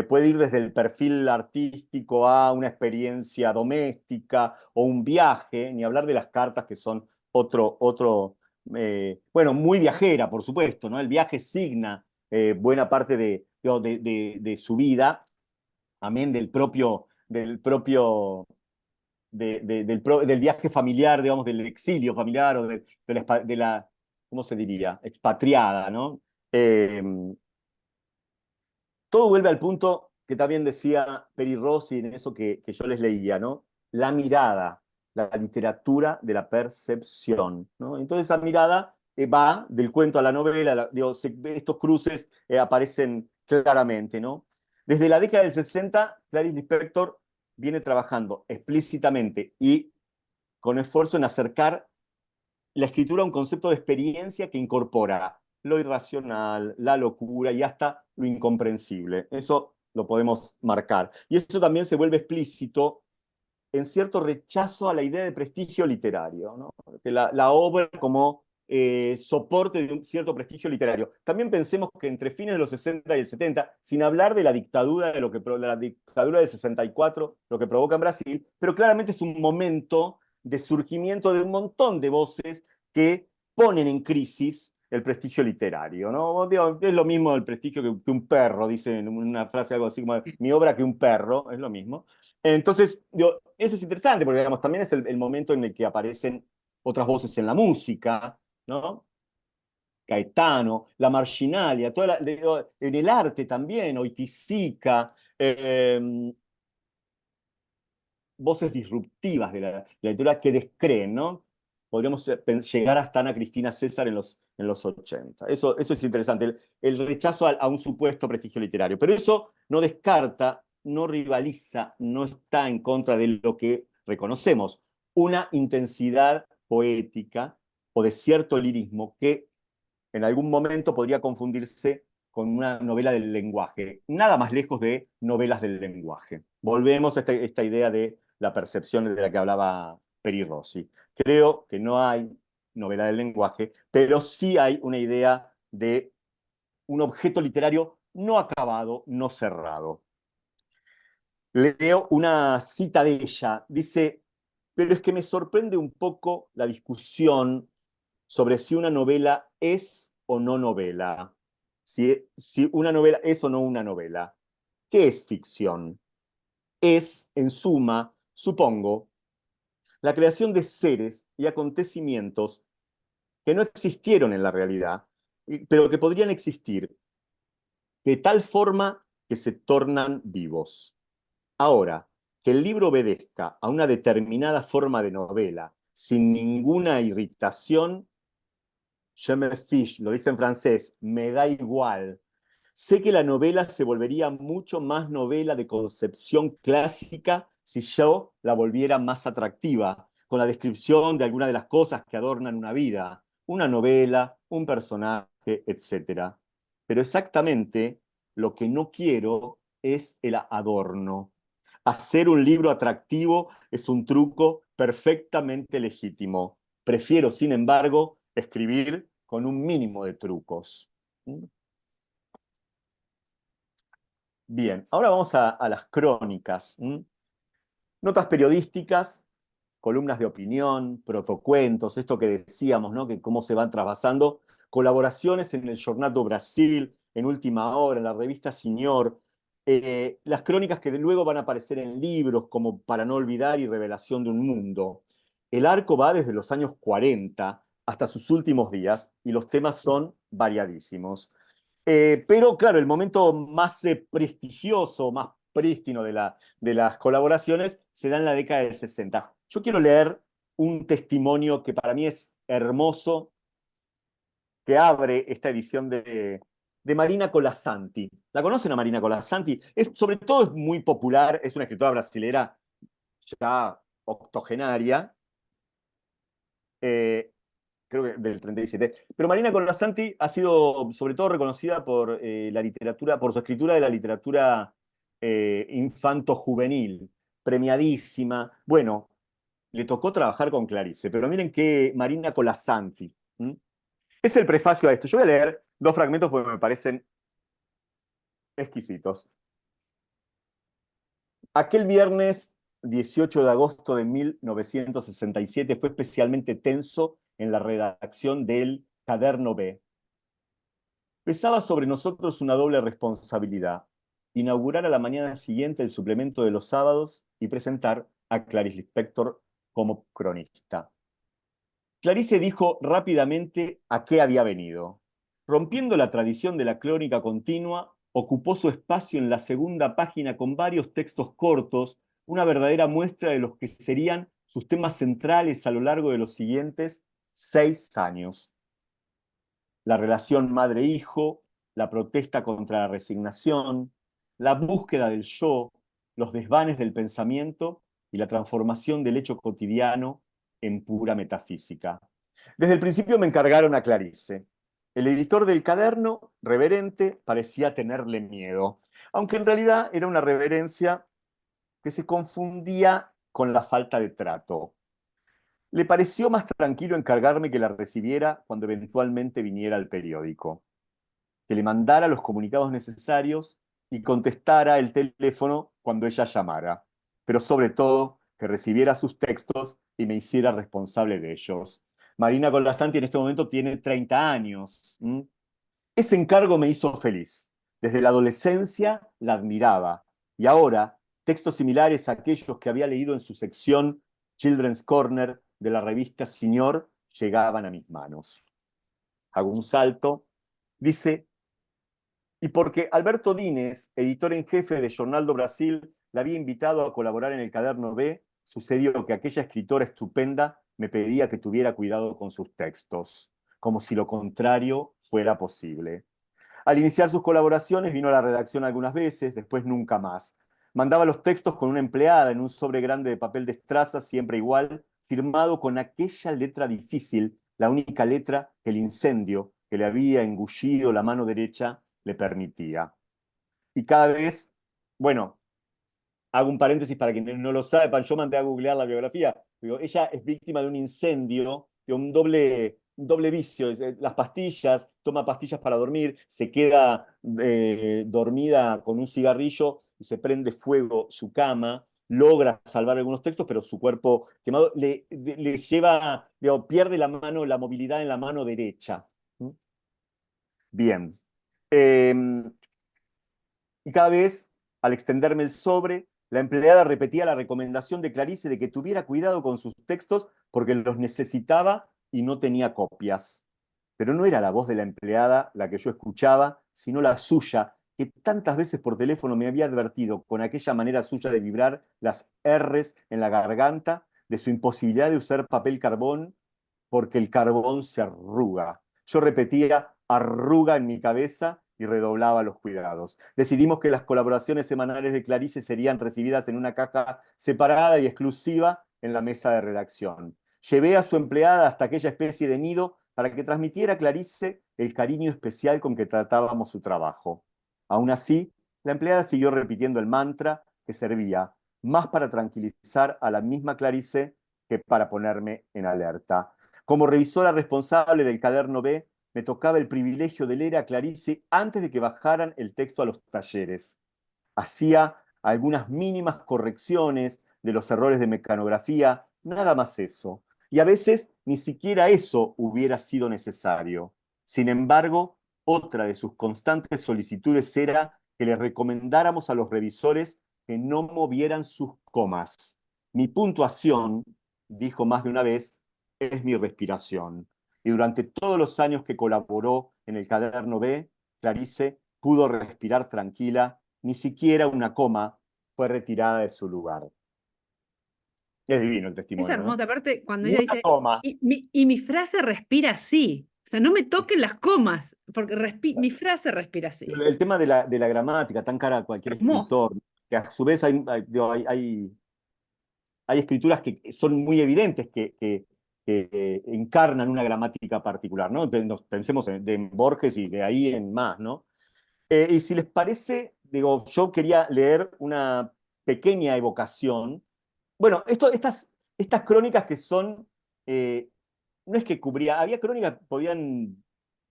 Puede ir desde el perfil artístico a una experiencia doméstica o un viaje, ni hablar de las cartas que son bueno, muy viajera, por supuesto, ¿no? El viaje signa buena parte de su vida, amén del viaje familiar, digamos, del exilio familiar o de la, ¿cómo se diría? Expatriada, ¿no? Eh, Todo vuelve al punto que también decía Peri Rossi en eso que yo les leía, ¿no? La mirada, la literatura de la percepción, ¿no? Entonces esa mirada va del cuento a la novela, estos cruces aparecen claramente, ¿no? Desde la década del 60, Clarice Lispector viene trabajando explícitamente y con esfuerzo en acercar la escritura a un concepto de experiencia que incorpora lo irracional, la locura y hasta lo incomprensible. Eso lo podemos marcar. Y eso también se vuelve explícito en cierto rechazo a la idea de prestigio literario, ¿no? Que la obra como soporte de un cierto prestigio literario. También pensemos que entre fines de los 60 y el 70, sin hablar de la dictadura, la dictadura del 64, lo que provoca en Brasil, pero claramente es un momento de surgimiento de un montón de voces que ponen en crisis el prestigio literario, ¿no? Digo, es lo mismo el prestigio que un perro, dice en una frase algo así como mi obra que un perro, es lo mismo. Entonces, digo, eso es interesante porque digamos, también es el momento en el que aparecen otras voces en la música, ¿no? Caetano, la marginalia, en el arte también, Oiticica, voces disruptivas de la literatura que descreen, ¿no? Podríamos llegar hasta Ana Cristina César en los 80. Eso es interesante, el rechazo a un supuesto prestigio literario. Pero eso no descarta, no rivaliza, no está en contra de lo que reconocemos, una intensidad poética o de cierto lirismo que en algún momento podría confundirse con una novela del lenguaje, nada más lejos de novelas del lenguaje. Volvemos a esta idea de la percepción de la que hablaba Peri Rossi. Creo que no hay novela del lenguaje, pero sí hay una idea de un objeto literario no acabado, no cerrado. Leo una cita de ella. Dice, pero es que me sorprende un poco la discusión sobre si una novela es o no novela. Si una novela es o no una novela. ¿Qué es ficción? es, en suma, supongo, la creación de seres y acontecimientos que no existieron en la realidad, pero que podrían existir de tal forma que se tornan vivos. Ahora, que el libro obedezca a una determinada forma de novela, sin ninguna irritación, je me fiche, lo dice en francés, me da igual. Sé que la novela se volvería mucho más novela de concepción clásica si yo la volviera más atractiva, con la descripción de algunas de las cosas que adornan una vida, una novela, un personaje, etcétera. Pero exactamente lo que no quiero es el adorno. Hacer un libro atractivo es un truco perfectamente legítimo. Prefiero, sin embargo, escribir con un mínimo de trucos. Bien, ahora vamos a las crónicas. Notas periodísticas, columnas de opinión, protocuentos, esto que decíamos, ¿no? Que cómo se van trasvasando, colaboraciones en el Jornal do Brasil, en Última Hora, en la revista Señor, las crónicas que luego van a aparecer en libros como Para no olvidar y Revelación de un mundo. El arco va desde los años 40 hasta sus últimos días y los temas son variadísimos. Pero claro, el momento más prestigioso, más prístino de las colaboraciones se da en la década del 60. Yo quiero leer un testimonio que para mí es hermoso, que abre esta edición de Marina Colasanti. ¿La conocen a Marina Colasanti? Sobre todo es muy popular, es una escritora brasilera ya octogenaria, eh, creo que del 37. Pero Marina Colasanti ha sido sobre todo reconocida por la literatura, por su escritura de la literatura infanto-juvenil, premiadísima. Bueno, le tocó trabajar con Clarice, pero miren que Marina Colasanti. Es el prefacio a esto. Yo voy a leer dos fragmentos porque me parecen exquisitos. Aquel viernes 18 de agosto de 1967 fue especialmente tenso en la redacción del Caderno B. Pesaba sobre nosotros una doble responsabilidad: inaugurar a la mañana siguiente el suplemento de los sábados y presentar a Clarice Lispector como cronista. Clarice dijo rápidamente a qué había venido. Rompiendo la tradición de la crónica continua, ocupó su espacio en la segunda página con varios textos cortos, una verdadera muestra de los que serían sus temas centrales a lo largo de los siguientes 6 años: la relación madre-hijo, la protesta contra la resignación, la búsqueda del yo, los desvanes del pensamiento y la transformación del hecho cotidiano en pura metafísica. Desde el principio me encargaron a Clarice. El editor del Caderno, reverente, parecía tenerle miedo, aunque en realidad era una reverencia que se confundía con la falta de trato. Le pareció más tranquilo encargarme que la recibiera cuando eventualmente viniera al periódico, que le mandara los comunicados necesarios y contestara el teléfono cuando ella llamara, pero sobre todo que recibiera sus textos y me hiciera responsable de ellos. Marina Colasanti en este momento tiene 30 años. Ese encargo me hizo feliz. Desde la adolescencia la admiraba y ahora textos similares a aquellos que había leído en su sección Children's Corner de la revista Señor llegaban a mis manos. Hago un salto. Dice: y porque Alberto Dines, editor en jefe de Jornal do Brasil, la había invitado a colaborar en el Caderno B, sucedió que aquella escritora estupenda me pedía que tuviera cuidado con sus textos, como si lo contrario fuera posible. Al iniciar sus colaboraciones vino a la redacción algunas veces, después nunca más. Mandaba los textos con una empleada en un sobre grande de papel de estraza, siempre igual, firmado con aquella letra difícil, la única letra que el incendio que le había engullido la mano derecha le permitía. Y cada vez, bueno, hago un paréntesis para quien no lo sabe, yo mandé a googlear la biografía. Digo, ella es víctima de un incendio, de un doble vicio. Las pastillas, toma pastillas para dormir, se queda dormida con un cigarrillo y se prende fuego su cama, logra salvar algunos textos, pero su cuerpo quemado le lleva, digo, pierde la mano, la movilidad en la mano derecha. Bien. Y cada vez, al extenderme el sobre, la empleada repetía la recomendación de Clarice de que tuviera cuidado con sus textos porque los necesitaba y no tenía copias. Pero no era la voz de la empleada la que yo escuchaba, sino la suya, que tantas veces por teléfono me había advertido con aquella manera suya de vibrar las R's en la garganta, de su imposibilidad de usar papel carbón, porque el carbón se arruga. Yo repetía arruga en mi cabeza y redoblaba los cuidados. Decidimos que las colaboraciones semanales de Clarice serían recibidas en una caja separada y exclusiva en la mesa de redacción. Llevé a su empleada hasta aquella especie de nido para que transmitiera a Clarice el cariño especial con que tratábamos su trabajo. Aún así, la empleada siguió repitiendo el mantra que servía más para tranquilizar a la misma Clarice que para ponerme en alerta. Como revisora responsable del caderno B, me tocaba el privilegio de leer a Clarice antes de que bajaran el texto a los talleres. Hacía algunas mínimas correcciones de los errores de mecanografía, nada más eso. Y a veces ni siquiera eso hubiera sido necesario. Sin embargo, otra de sus constantes solicitudes era que le recomendáramos a los revisores que no movieran sus comas. Mi puntuación, dijo más de una vez, es mi respiración. Y durante todos los años que colaboró en el caderno B, Clarice pudo respirar tranquila, ni siquiera una coma fue retirada de su lugar. Es divino el Es testimonio, ¿no? hermosa. Aparte, cuando Ni ella una dice, coma. y mi frase respira así. O sea, no me toquen las comas, porque mi frase respira así. El tema de la gramática, tan cara a cualquier Hermoso. escritor, que a su vez hay escrituras que son muy evidentes que encarnan una gramática particular, ¿no? Pensemos en Borges y de ahí en más, ¿no? Y si les parece, digo, yo quería leer una pequeña evocación. Bueno, estas crónicas que son, eh, no es que cubría, había crónicas que podían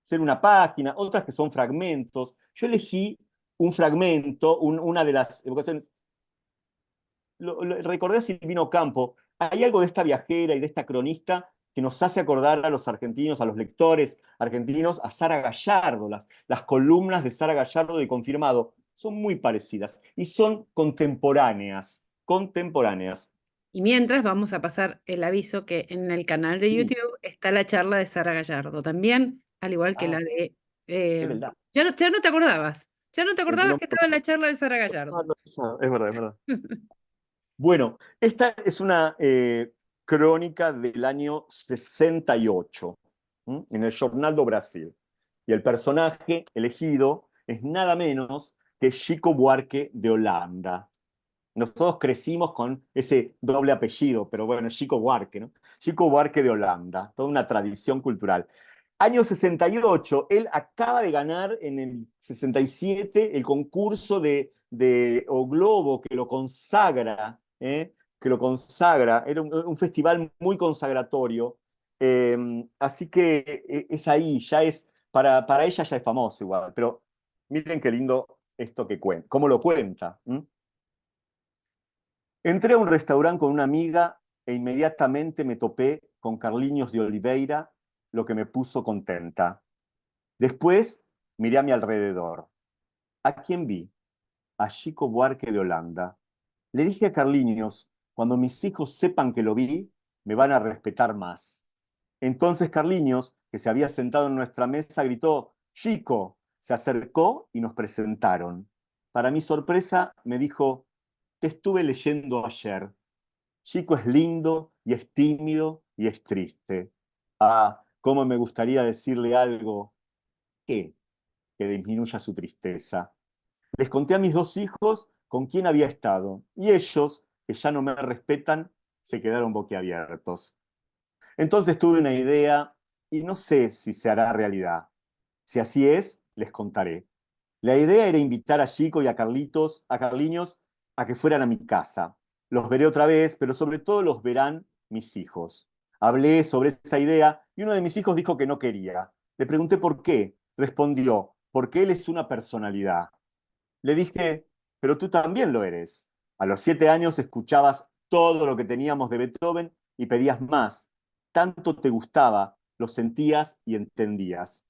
ser una página, otras que son fragmentos. Yo elegí un fragmento, una de las evocaciones, recordé a Silvino Campo. Hay algo de esta viajera y de esta cronista que nos hace acordar a los argentinos, a los lectores argentinos, a Sara Gallardo. Las columnas de Sara Gallardo de Confirmado son muy parecidas y son contemporáneas, contemporáneas. Y mientras vamos a pasar el aviso que en el canal de Sí. YouTube está la charla de Sara Gallardo también, al igual que la Ah, de... es verdad. ya no te acordabas. Ya no te acordabas No que estaba la charla de Sara ah, Gallardo. no, es verdad, es verdad. Bueno, esta es una crónica del año 68, en el Jornal do Brasil. Y el personaje elegido es nada menos que Chico Buarque de Holanda. Nosotros crecimos con ese doble apellido, pero bueno, Chico Buarque, ¿no? Chico Buarque de Holanda, toda una tradición cultural. Año 68, él acaba de ganar en el 67 el concurso o Globo que lo consagra, ¿eh? Que lo consagra. Era un festival muy consagratorio. Así que es ahí, ya es, para ella ya es famoso igual, pero miren qué lindo esto que cuenta, cómo lo cuenta. Entré a un restaurante con una amiga e inmediatamente me topé con Carliños de Oliveira, lo que me puso contenta. Después miré a mi alrededor. ¿A quién vi? A Chico Buarque de Holanda. Le dije a Carliños, cuando mis hijos sepan que lo vi, me van a respetar más. Entonces Carliños, que se había sentado en nuestra mesa, gritó, Chico, se acercó y nos presentaron. Para mi sorpresa, me dijo, te estuve leyendo ayer. Chico es lindo y es tímido y es triste. Ah, cómo me gustaría decirle algo que, que disminuya su tristeza. Les conté a mis dos hijos con quién había estado y ellos, que ya no me respetan, se quedaron boquiabiertos. Entonces tuve una idea y no sé si se hará realidad. Si así es, les contaré. La idea era invitar a Chico y a Carlitos, a Carliños, a que fueran a mi casa. Los veré otra vez, pero sobre todo los verán mis hijos. Hablé sobre esa idea y uno de mis hijos dijo que no quería. Le pregunté por qué. Respondió, porque él es una personalidad. Le dije, pero tú también lo eres. A los 7 años escuchabas todo lo que teníamos de Beethoven y pedías más. Tanto te gustaba, lo sentías y entendías.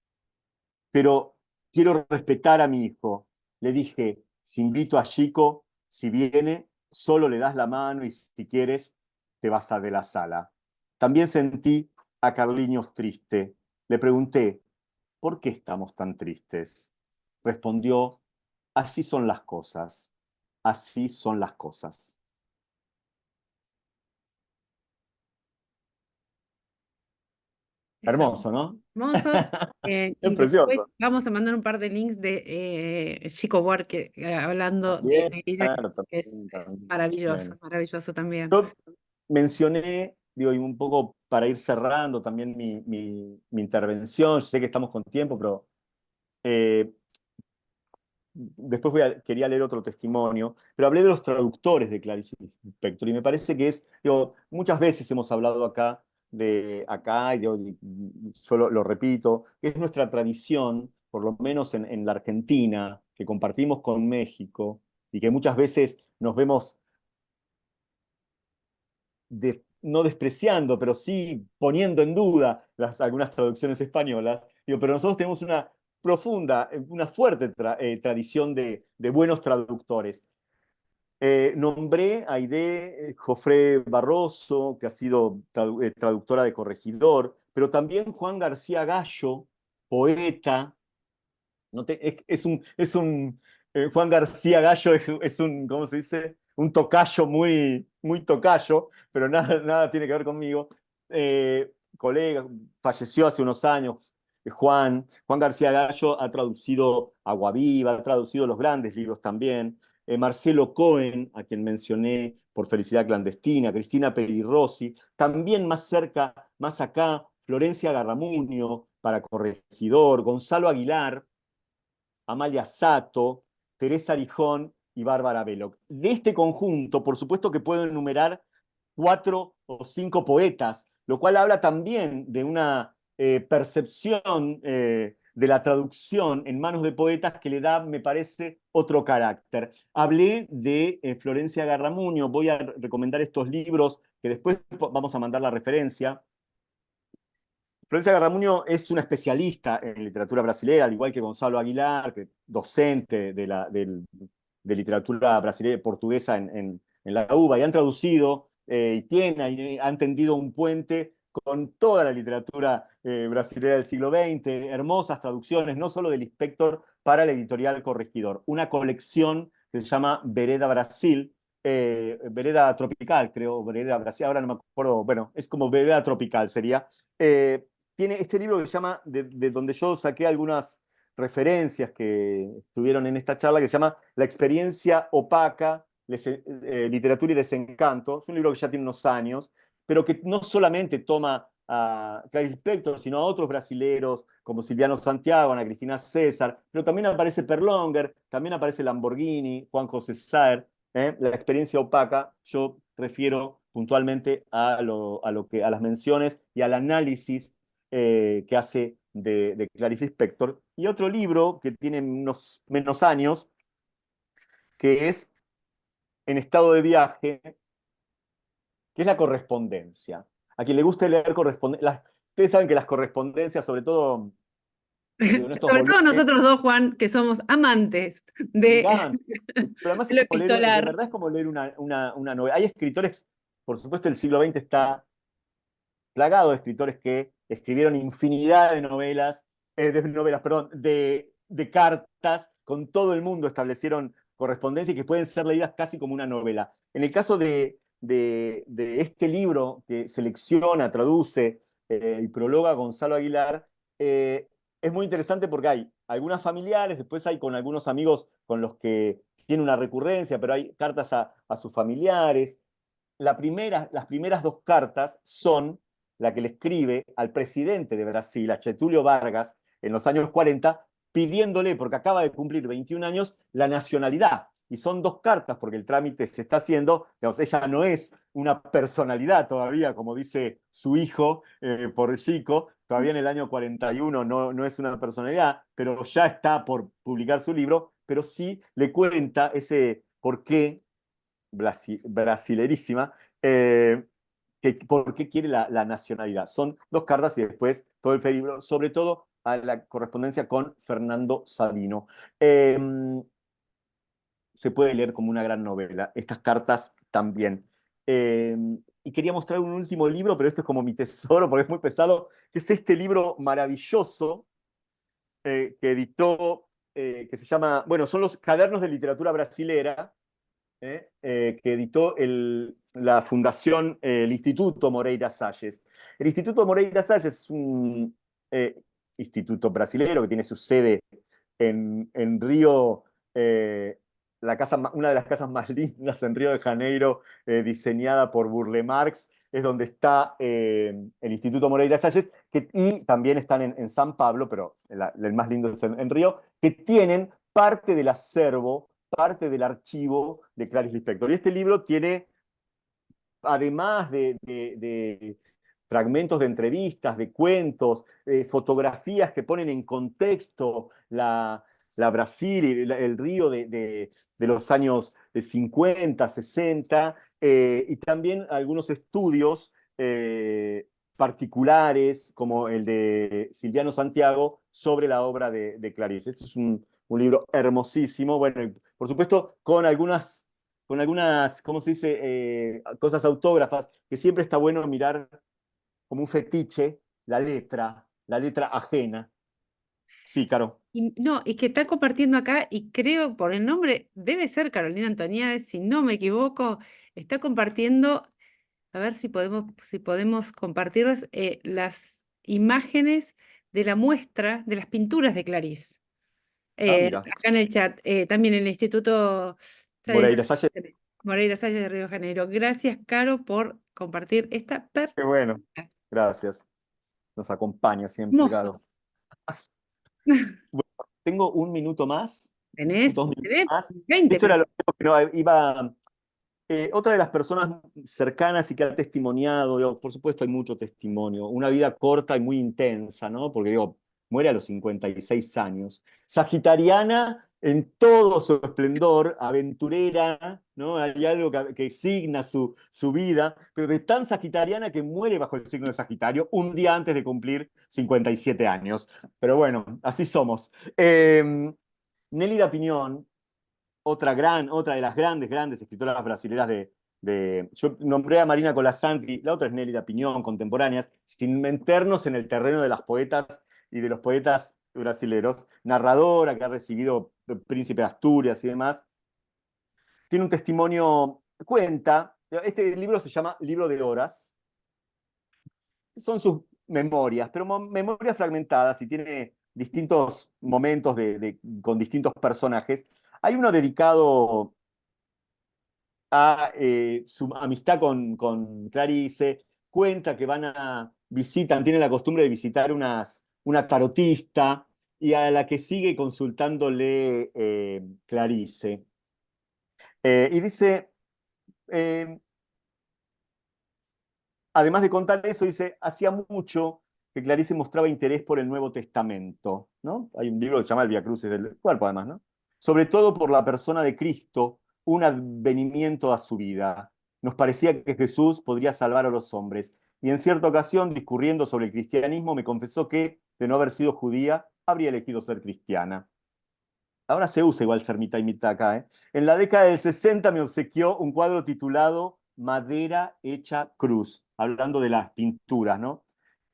Pero quiero respetar a mi hijo. Le dije, si invito a Chico, si viene, solo le das la mano y si quieres te vas a de la sala. También sentí a Carliños triste. Le pregunté, ¿por qué estamos tan tristes? Respondió, así son las cosas, así son las cosas. Eso, Hermoso, ¿no? hermoso. Es Y después precioso. vamos a mandar un par de links de Chico Buarque hablando También, de ella, claro, que también, es también. maravilloso, Bueno, maravilloso también. yo mencioné, digo, y un poco para ir cerrando también mi intervención, sé que estamos con tiempo, pero eh, después quería leer otro testimonio, pero hablé de los traductores de Clarice Lispector y me parece que es, digo, muchas veces hemos hablado acá y, digo, y yo lo repito, que es nuestra tradición, por lo menos en la Argentina, que compartimos con México y que muchas veces nos vemos no despreciando, pero sí poniendo en duda algunas traducciones españolas. Digo, pero nosotros tenemos una profunda, una fuerte tradición de buenos traductores. Nombré a Aide Jofré Barroso, que ha sido traductora de Corregidor, pero también Juan García Gallo, poeta, no te- Juan García Gallo es un, ¿cómo se dice? Un tocayo muy tocayo, pero nada tiene que ver conmigo. Colega, falleció hace unos años, Juan García Gallo ha traducido Agua Viva, ha traducido los grandes libros también. Marcelo Cohen, a quien mencioné por Felicidad Clandestina, Cristina Perirossi, también más cerca, más acá, Florencia Garramuño para Corregidor, Gonzalo Aguilar, Amalia Sato, Teresa Arijón y Bárbara Belloc. De este conjunto, por supuesto que puedo enumerar 4 o 5 poetas, lo cual habla también de una percepción de la traducción en manos de poetas que le da, me parece, otro carácter. Hablé de Florencia Garramuño, voy a recomendar estos libros que después vamos a mandar la referencia. Florencia Garramuño es una especialista en literatura brasileña, al igual que Gonzalo Aguilar, que docente de literatura brasileña y portuguesa en la UBA, y han traducido y han tendido un puente con toda la literatura brasileña del siglo XX, hermosas traducciones, no solo del Inspector para la editorial Corregidor, una colección que se llama Vereda Brasil, Vereda Tropical, creo, Vereda Brasil, ahora no me acuerdo, bueno, es como Vereda Tropical sería. Eh, Tiene este libro que se llama, de donde yo saqué algunas referencias que estuvieron en esta charla, que se llama La experiencia opaca, literatura y desencanto. Es un libro que ya tiene unos años, pero que no solamente toma a Clarice Lispector, sino a otros brasileros como Silviano Santiago, Ana Cristina César, pero también aparece Perlonger, también aparece Lamborghini, Juan José Saer. La experiencia opaca, yo refiero puntualmente a las menciones y al análisis que hace de Clarice Lispector. Y otro libro que tiene unos menos años, que es En estado de viaje, que es la correspondencia. A quien le guste leer correspondencia, ustedes saben que las correspondencias, sobre todo, digo, en estos Sobre todo volúmenes, nosotros dos, Juan, que somos amantes me de, encantan. Pero además de es lo como leer, de epistolar. verdad es como leer una novela. Hay escritores, por supuesto, el siglo XX está plagado de escritores que escribieron infinidad de novelas, perdón, de cartas con todo el mundo, establecieron correspondencia y que pueden ser leídas casi como una novela. En el caso de este libro que selecciona, traduce y prologa Gonzalo Aguilar, eh, es muy interesante porque hay algunas familiares, después hay con algunos amigos con los que tiene una recurrencia, pero hay cartas a sus familiares. Las primeras 2 cartas son la que le escribe al presidente de Brasil, a Getúlio Vargas, en los años 40, pidiéndole, porque acaba de cumplir 21 años, la nacionalidad. Y son 2 cartas porque el trámite se está haciendo, digamos, ella no es una personalidad todavía, como dice su hijo por Chico, todavía en el año 41 no es una personalidad, pero ya está por publicar su libro, pero sí le cuenta ese por qué brasilerísima, por qué quiere la nacionalidad. Son 2 cartas y después todo el libro, sobre todo a la correspondencia con Fernando Sabino. Eh, se puede leer como una gran novela. Estas cartas también. Eh, y quería mostrar un último libro, pero esto es como mi tesoro porque es muy pesado, que es este libro maravilloso que editó, que se llama, bueno, son los Cadernos de Literatura Brasilera, que editó la Fundación, el Instituto Moreira Salles. El Instituto Moreira Salles es un instituto brasilero que tiene su sede en Río, eh, una de las casas más lindas en Río de Janeiro, diseñada por Burle Marx, es donde está el Instituto Moreira Salles, y también están en San Pablo, pero el más lindo es en Río, que tienen parte del acervo, parte del archivo de Clarice Lispector. Y este libro tiene, además de fragmentos de entrevistas, de cuentos, fotografías que ponen en contexto la Brasil y el Río de los años 50, 60, y también algunos estudios particulares, como el de Silviano Santiago, sobre la obra de Clarice. Esto es un libro hermosísimo, bueno, y por supuesto con algunas, ¿cómo se dice?, cosas autógrafas, que siempre está bueno mirar como un fetiche la letra ajena. Sí, Caro. Y, no, y que está compartiendo acá, y creo por el nombre, debe ser Carolina Antoniades, si no me equivoco, está compartiendo, a ver si podemos compartirlas, las imágenes de la muestra de las pinturas de Clarice. Ah, mira, Acá en el chat, también en el Instituto Salles Moreira Salles, Moreira Salles de Río de Janeiro. Gracias, Caro, por compartir esta qué bueno. perfecta. Gracias. Nos acompaña siempre, Hermoso. Caro. Bueno, tengo un minuto más, Tenés, 2 minutos tenés más. 20 Esto era lo minutos. que no, iba. Otra de las personas cercanas y que ha testimoniado, digo, por supuesto hay mucho testimonio, una vida corta y muy intensa, ¿no? Porque digo, muere a los 56 años. Sagitariana en todo su esplendor, aventurera, ¿no? Hay algo que signa su vida, pero de tan sagitariana que muere bajo el signo de Sagitario un día antes de cumplir 57 años. Pero bueno, así somos. Nélida Piñón, otra de las grandes escritoras brasileñas yo nombré a Marina Colasanti, la otra es Nélida Piñón, contemporáneas, sin meternos en el terreno de las poetas y de los poetas brasileros, narradora que ha recibido Príncipe de Asturias y demás, tiene un testimonio, cuenta, este libro se llama Libro de Horas, son sus memorias, pero memorias fragmentadas y tiene distintos momentos con distintos personajes. Hay uno dedicado a su amistad con Clarice, cuenta que tiene la costumbre de visitar una tarotista y a la que sigue consultándole Clarice. Y dice, eh, además de contar eso, dice, hacía mucho que Clarice mostraba interés por el Nuevo Testamento, ¿no? Hay un libro que se llama El Vía Crucis del cuerpo, además, ¿no? Sobre todo por la persona de Cristo, un advenimiento a su vida. Nos parecía que Jesús podría salvar a los hombres. Y en cierta ocasión, discurriendo sobre el cristianismo, me confesó que, de no haber sido judía, habría elegido ser cristiana. Ahora se usa igual ser mitad y mitad acá, ¿eh? En la década del 60 me obsequió un cuadro titulado Madera hecha cruz, hablando de las pinturas, ¿no?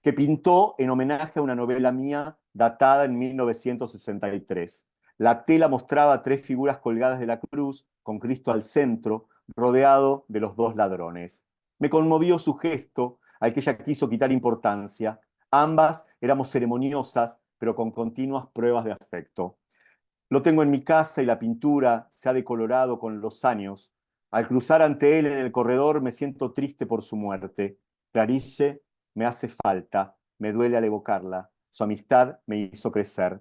Que pintó en homenaje a una novela mía datada en 1963. La tela mostraba tres figuras colgadas de la cruz, con Cristo al centro, rodeado de los dos ladrones. Me conmovió su gesto, al que ella quiso quitar importancia. Ambas éramos ceremoniosas, pero con continuas pruebas de afecto. Lo tengo en mi casa y la pintura se ha decolorado con los años. Al cruzar ante él en el corredor me siento triste por su muerte. Clarice me hace falta, me duele al evocarla. Su amistad me hizo crecer.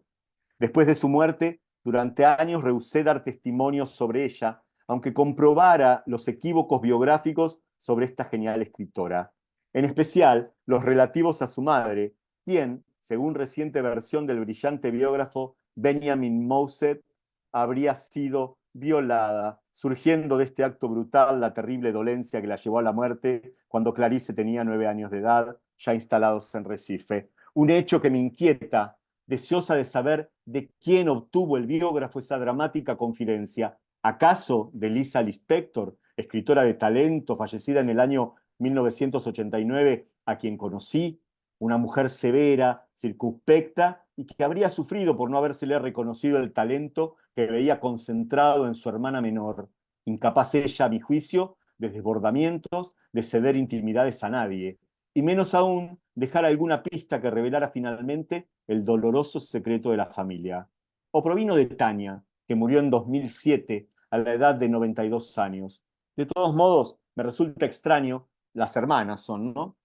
Después de su muerte, durante años rehusé dar testimonios sobre ella, aunque comprobara los equívocos biográficos sobre esta genial escritora. En especial, los relativos a su madre, quien, según reciente versión del brillante biógrafo Benjamin Mouset, habría sido violada, surgiendo de este acto brutal la terrible dolencia que la llevó a la muerte cuando Clarice tenía 9 años de edad, ya instalados en Recife. Un hecho que me inquieta, deseosa de saber de quién obtuvo el biógrafo esa dramática confidencia. ¿Acaso de Lisa Lispector, escritora de talento, fallecida en el año 1989, a quien conocí, una mujer severa, circunspecta y que habría sufrido por no habérsele reconocido el talento que veía concentrado en su hermana menor, incapaz ella, a mi juicio, de desbordamientos, de ceder intimidades a nadie, y menos aún dejar alguna pista que revelara finalmente el doloroso secreto de la familia? ¿O provino de Tania, que murió en 2007 a la edad de 92 años? De todos modos, me resulta extraño, las hermanas son, ¿no?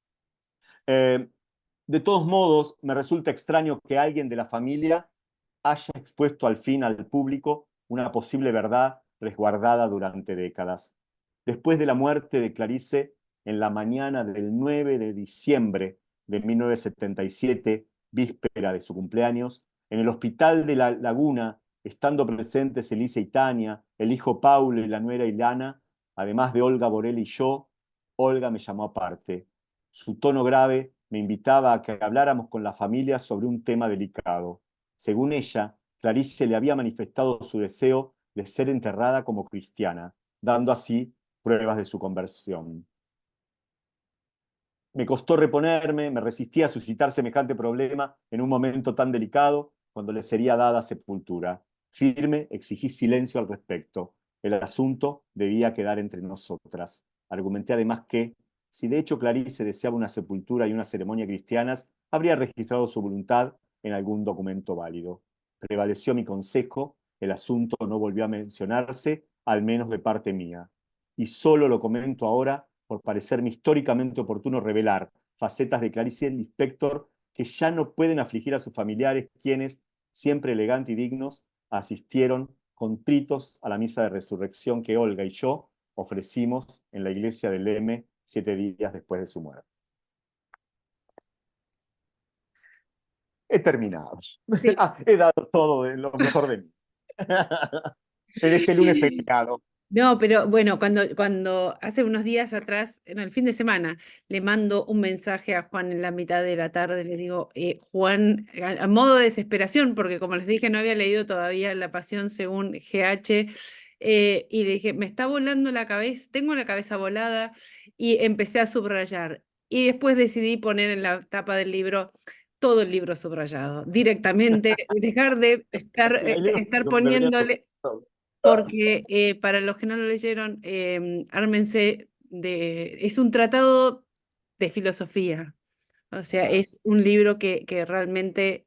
Eh, de todos modos, me resulta extraño que alguien de la familia haya expuesto al fin al público una posible verdad resguardada durante décadas. Después de la muerte de Clarice, en la mañana del 9 de diciembre de 1977, víspera de su cumpleaños, en el hospital de La Laguna, estando presentes Elisa y Tania, el hijo Paulo y la nuera Ilana, además de Olga Borel y yo, Olga me llamó aparte. Su tono grave me invitaba a que habláramos con la familia sobre un tema delicado. Según ella, Clarice le había manifestado su deseo de ser enterrada como cristiana, dando así pruebas de su conversión. Me costó reponerme, me resistí a suscitar semejante problema en un momento tan delicado, cuando le sería dada sepultura. Firme, exigí silencio al respecto. El asunto debía quedar entre nosotras. Argumenté además que, si de hecho Clarice deseaba una sepultura y una ceremonia cristianas, habría registrado su voluntad en algún documento válido. Prevaleció mi consejo, el asunto no volvió a mencionarse, al menos de parte mía. Y solo lo comento ahora por parecerme históricamente oportuno revelar facetas de Clarice Lispector que ya no pueden afligir a sus familiares, quienes, siempre elegantes y dignos, asistieron contritos a la misa de resurrección que Olga y yo ofrecimos en la iglesia del M 7 días después de su muerte. He terminado. Sí. He dado todo de lo mejor de mí. En este lunes feriado. No, pero bueno, cuando hace unos días atrás, en el fin de semana, le mando un mensaje a Juan en la mitad de la tarde, le digo, Juan, a modo de desesperación, porque como les dije, no había leído todavía La Pasión según GH, y le dije, me está volando la cabeza, tengo la cabeza volada, y empecé a subrayar. Y después decidí poner en la tapa del libro todo el libro subrayado, directamente, dejar de Hay libros estar que deberían poniéndole porque para los que no lo leyeron, ármense es un tratado de filosofía. O sea, Ah, es un libro que realmente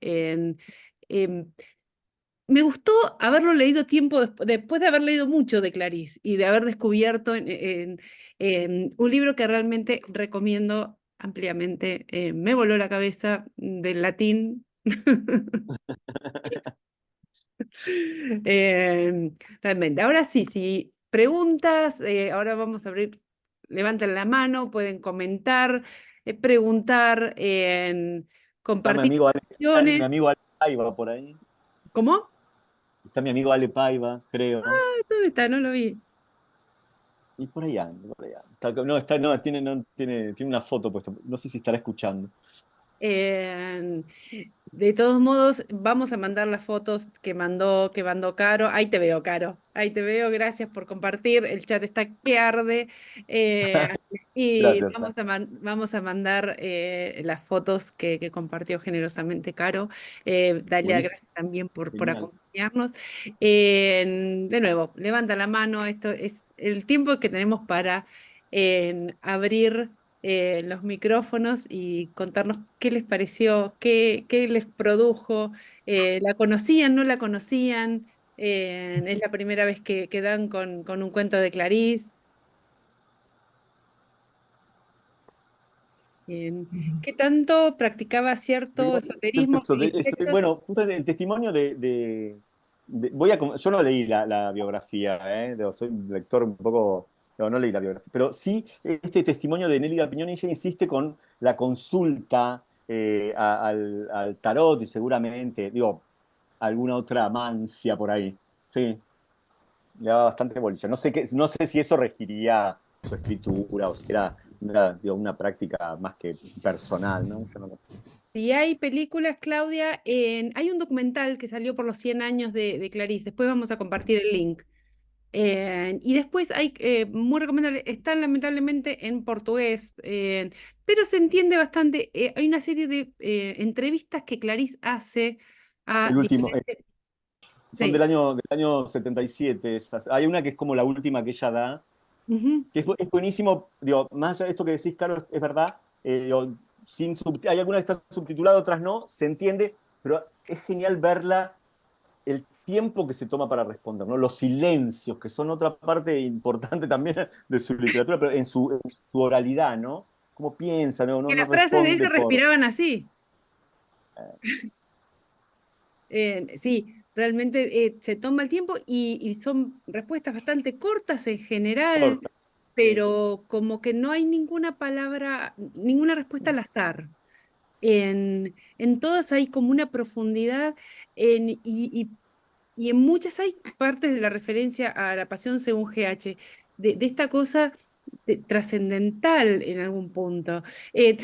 me gustó haberlo leído tiempo después de haber leído mucho de Clarice y de haber descubierto en un libro que realmente recomiendo ampliamente. Me voló la cabeza del latín. Realmente. Ahora sí, si preguntas, ahora vamos a abrir, levanten la mano, pueden comentar, preguntar, está compartir mi opciones. amigo Ale Paiva por ahí. ¿Cómo? Está mi amigo Ale Paiva, creo. ¿Dónde está? No lo vi. Y por allá, por allá. Tiene una foto puesta. No sé si estará escuchando. Eh, de todos modos, vamos a mandar las fotos que mandó Caro. Ahí te veo, Caro. Ahí te veo. Gracias por compartir. El chat está que arde. Eh, y Gracias. vamos a mandar las fotos que compartió generosamente Caro. Dalia, Buenísimo, gracias también por genial. acompañarnos. De nuevo, levanta la mano. Esto es el tiempo que tenemos para abrir los micrófonos y contarnos qué les pareció, qué les produjo, la conocían, no la conocían, es la primera vez que dan con un cuento de Clarís. ¿Qué tanto practicaba cierto esoterismo al respecto? Bueno, justamente el testimonio yo no leí la biografía, ¿eh? Soy un lector un poco. No leí la biografía, pero sí este testimonio de Nélida Piñón, ella insiste con la consulta al tarot y seguramente, digo, alguna otra mancia por ahí. Sí, le daba bastante bolilla. No sé si eso regiría su escritura o si era digo, una práctica más que personal, ¿no? Eso no lo sé. Si hay películas, Claudia, hay un documental que salió por los 100 años de Clarís, después vamos a compartir el link. Y después hay, muy recomendable, están lamentablemente en portugués, pero se entiende bastante. Hay una serie de entrevistas que Clarice hace a El último, diferentes... son Sí. del año 77. Hay una que es como la última que ella da, Ujú. que es buenísimo. Digo, más allá de esto que decís, Carlos, es verdad. Digo, hay algunas que están subtituladas, otras no, se entiende, pero es genial verla, el tiempo que se toma para responder, ¿no? Los silencios, que son otra parte importante también de su literatura, pero en su oralidad, ¿no? Cómo piensa, ¿no? Que No las frases de él responde se por... respiraban así. Sí, realmente se toma el tiempo y son respuestas bastante cortas en general, cortas. Sí. pero como que no hay ninguna palabra, ninguna respuesta al azar. En todas hay como una profundidad y en muchas hay partes de la referencia a la pasión según GH, de esta cosa trascendental en algún punto. Eh,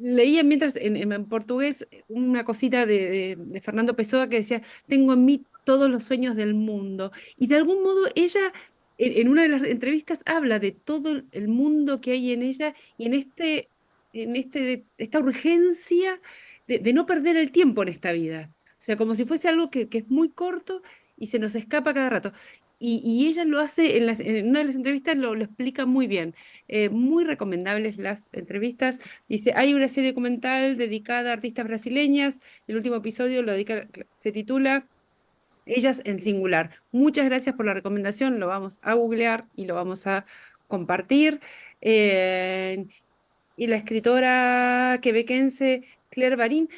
Leía mientras en portugués una cosita de Fernando Pessoa que decía, tengo en mí todos los sueños del mundo. Y de algún modo ella, en una de las entrevistas, habla de todo el mundo que hay en ella y esta urgencia de no perder el tiempo en esta vida. O sea, como si fuese algo que es muy corto y se nos escapa cada rato. Y ella lo hace, en una de las entrevistas lo explica muy bien. Muy recomendables las entrevistas. Dice, hay una serie documental dedicada a artistas brasileñas. El último episodio se titula Ellas en singular. Muchas gracias por la recomendación. Lo vamos a googlear y lo vamos a compartir. Eh, y la escritora quebequense Claire Barin,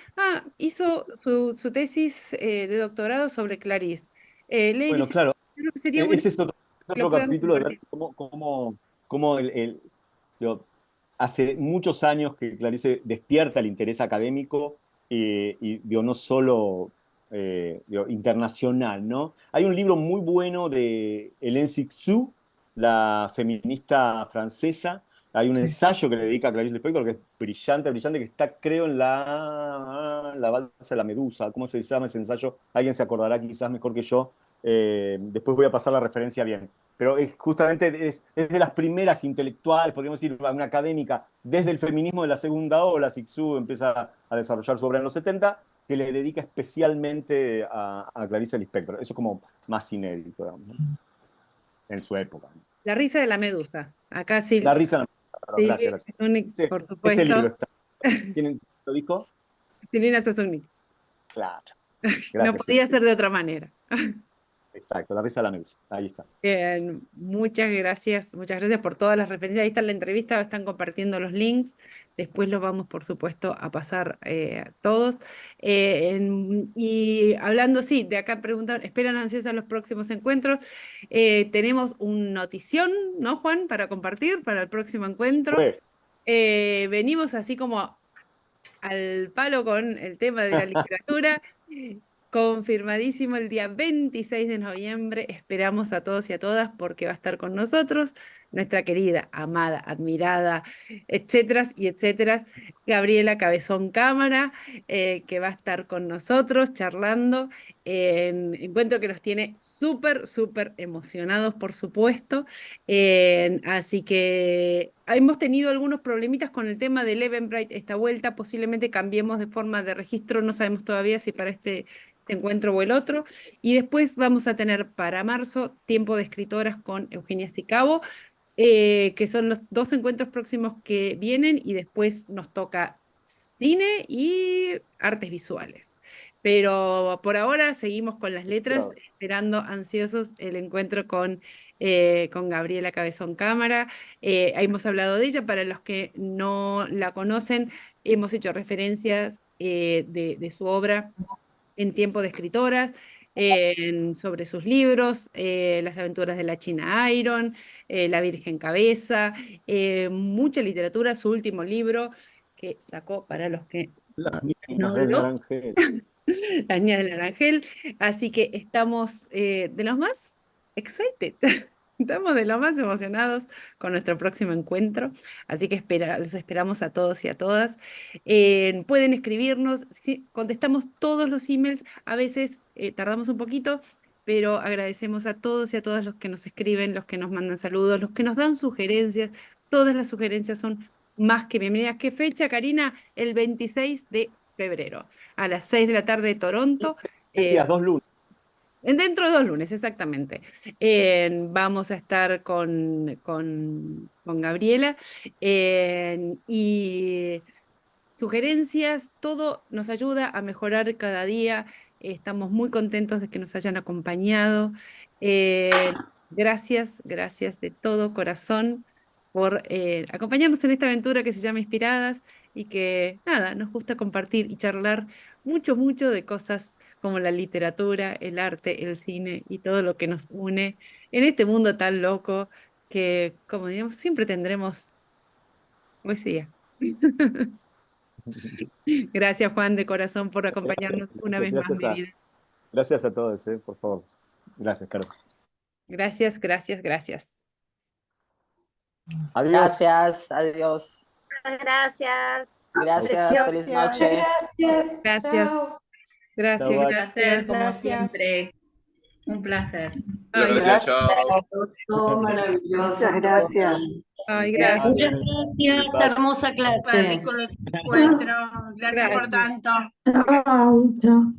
hizo su tesis de doctorado sobre Clarice. Bueno, Dice, claro, creo que sería bueno ese es que lo otro puedan capítulo de ver compartir. cómo digo, hace muchos años que Clarice despierta el interés académico y digo, no solo digo, internacional, ¿no? Hay un libro muy bueno de Hélène Cixous, la feminista francesa. Hay un Sí. ensayo que le dedica a Clarice Lispector que es brillante, brillante, que está, creo, en la balsa de la Medusa. ¿Cómo se llama ese ensayo? Alguien se acordará quizás mejor que yo. Después voy a pasar la referencia bien. Pero justamente es de las primeras intelectuales, podríamos decir, una académica, desde el feminismo de la segunda ola. Cixous empieza a desarrollar su obra en los 70, que le dedica especialmente a Clarice Lispector. Eso es como más inédito, digamos, ¿no? En su época, ¿no? La risa de la medusa. Acá La risa, no, perdón, Silvia gracias, gracias. Sasunik, Ese, por ese libro supuesto. está. ¿Quién lo dijo? Silvina Sasunik. Claro, No gracias, sí. podía ser de otra manera. Exacto, la risa de la medusa. Ahí está. Muchas gracias por todas las referencias. Ahí está la entrevista, están compartiendo los links. Después los vamos, por supuesto, a pasar todos. Y hablando, sí, de acá preguntan, ¿esperan ansiosos los próximos encuentros? Tenemos un notición, ¿no, Juan? Para compartir para el próximo encuentro. Pues, Venimos así como al palo con el tema de la literatura. Confirmadísimo el día 26 de noviembre. Esperamos a todos y a todas porque va a estar con nosotros nuestra querida, amada, admirada, etcétera y etcétera, Gabriela Cabezón Cámara, que va a estar con nosotros charlando en encuentro que nos tiene súper, súper emocionados, por supuesto. Así que hemos tenido algunos problemitas con el tema del Eventbrite esta vuelta. Posiblemente cambiemos de forma de registro, no sabemos todavía si para este encuentro o el otro. Y después vamos a tener para marzo Tiempo de Escritoras con Eugenia Sicabo, que son los dos encuentros próximos que vienen, y después nos toca cine y artes visuales. Pero por ahora seguimos con las letras, Dios. esperando ansiosos el encuentro con Gabriela Cabezón Cámara. Hemos hablado de ella, para los que no la conocen, hemos hecho referencias de su obra en Tiempo de Escritoras, sobre sus libros, Las aventuras de la China Iron, La Virgen Cabeza, mucha literatura. Su último libro que sacó, para los que Las niñas no del lo, Naranjel. La Niña del Arangel. Así que estamos de los más excited. Estamos de los más emocionados con nuestro próximo encuentro, así que los esperamos a todos y a todas. Pueden escribirnos, sí, contestamos todos los emails, a veces tardamos un poquito, pero agradecemos a todos y a todas los que nos escriben, los que nos mandan saludos, los que nos dan sugerencias. Todas las sugerencias son más que bienvenidas. ¿Qué fecha, Karina? El 26 de febrero, a las 6 de la tarde de Toronto. 10 días, 2 lunes. Dentro de 2 lunes, exactamente. Vamos a estar con Gabriela y sugerencias, todo nos ayuda a mejorar cada día. Estamos muy contentos de que nos hayan acompañado. Gracias, gracias de todo corazón por acompañarnos en esta aventura que se llama Inspiradas y que, nada, nos gusta compartir y charlar mucho, mucho de cosas como la literatura, el arte, el cine y todo lo que nos une en este mundo tan loco que, como diríamos, siempre tendremos poesía. Gracias, Juan, de corazón, por acompañarnos una Gracias, vez más, gracias mi a, vida. gracias a todos, por favor. Gracias, Caro. Gracias, gracias, gracias. Adiós. Gracias, adiós. Gracias. Gracias, feliz noche. Gracias. Gracias, Chao. gracias, Chao, bye. gracias. Como Gracias. siempre, un placer. Ay, Gracias, chao. Todo maravilloso. Muchas gracias. ay, gracias. Muchas gracias, hermosa clase. Rico el encuentro. Gracias por Gracias. tanto. Chao.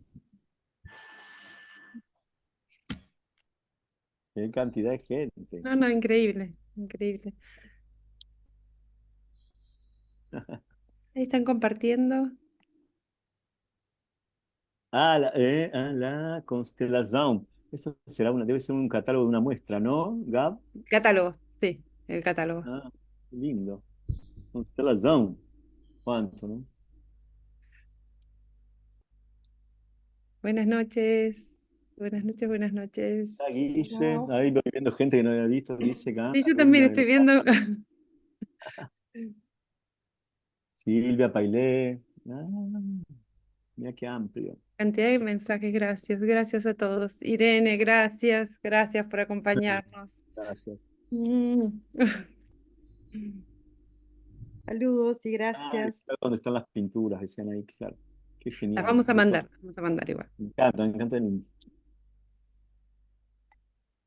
Qué cantidad de gente. No, no, increíble, increíble. Ahí están compartiendo. La constelación. Eso debe ser un catálogo de una muestra, ¿no, Gab? Catálogo, sí, el catálogo. Ah, qué lindo. Constelación. ¿Cuánto, no? Buenas noches. Buenas noches, buenas noches. Ah, Guille, Chao. ahí voy viendo gente que no había visto. Guille, Sí, yo también estoy viendo. Silvia Pailé. Mira qué amplio. Cantidad de mensajes, gracias, gracias a todos. Irene, gracias, gracias por acompañarnos. Gracias. Mm. Saludos y Ah, gracias. claro, ¿dónde están las pinturas? Decían ahí, claro. Qué Las genial. vamos a mandar igual. Me encanta el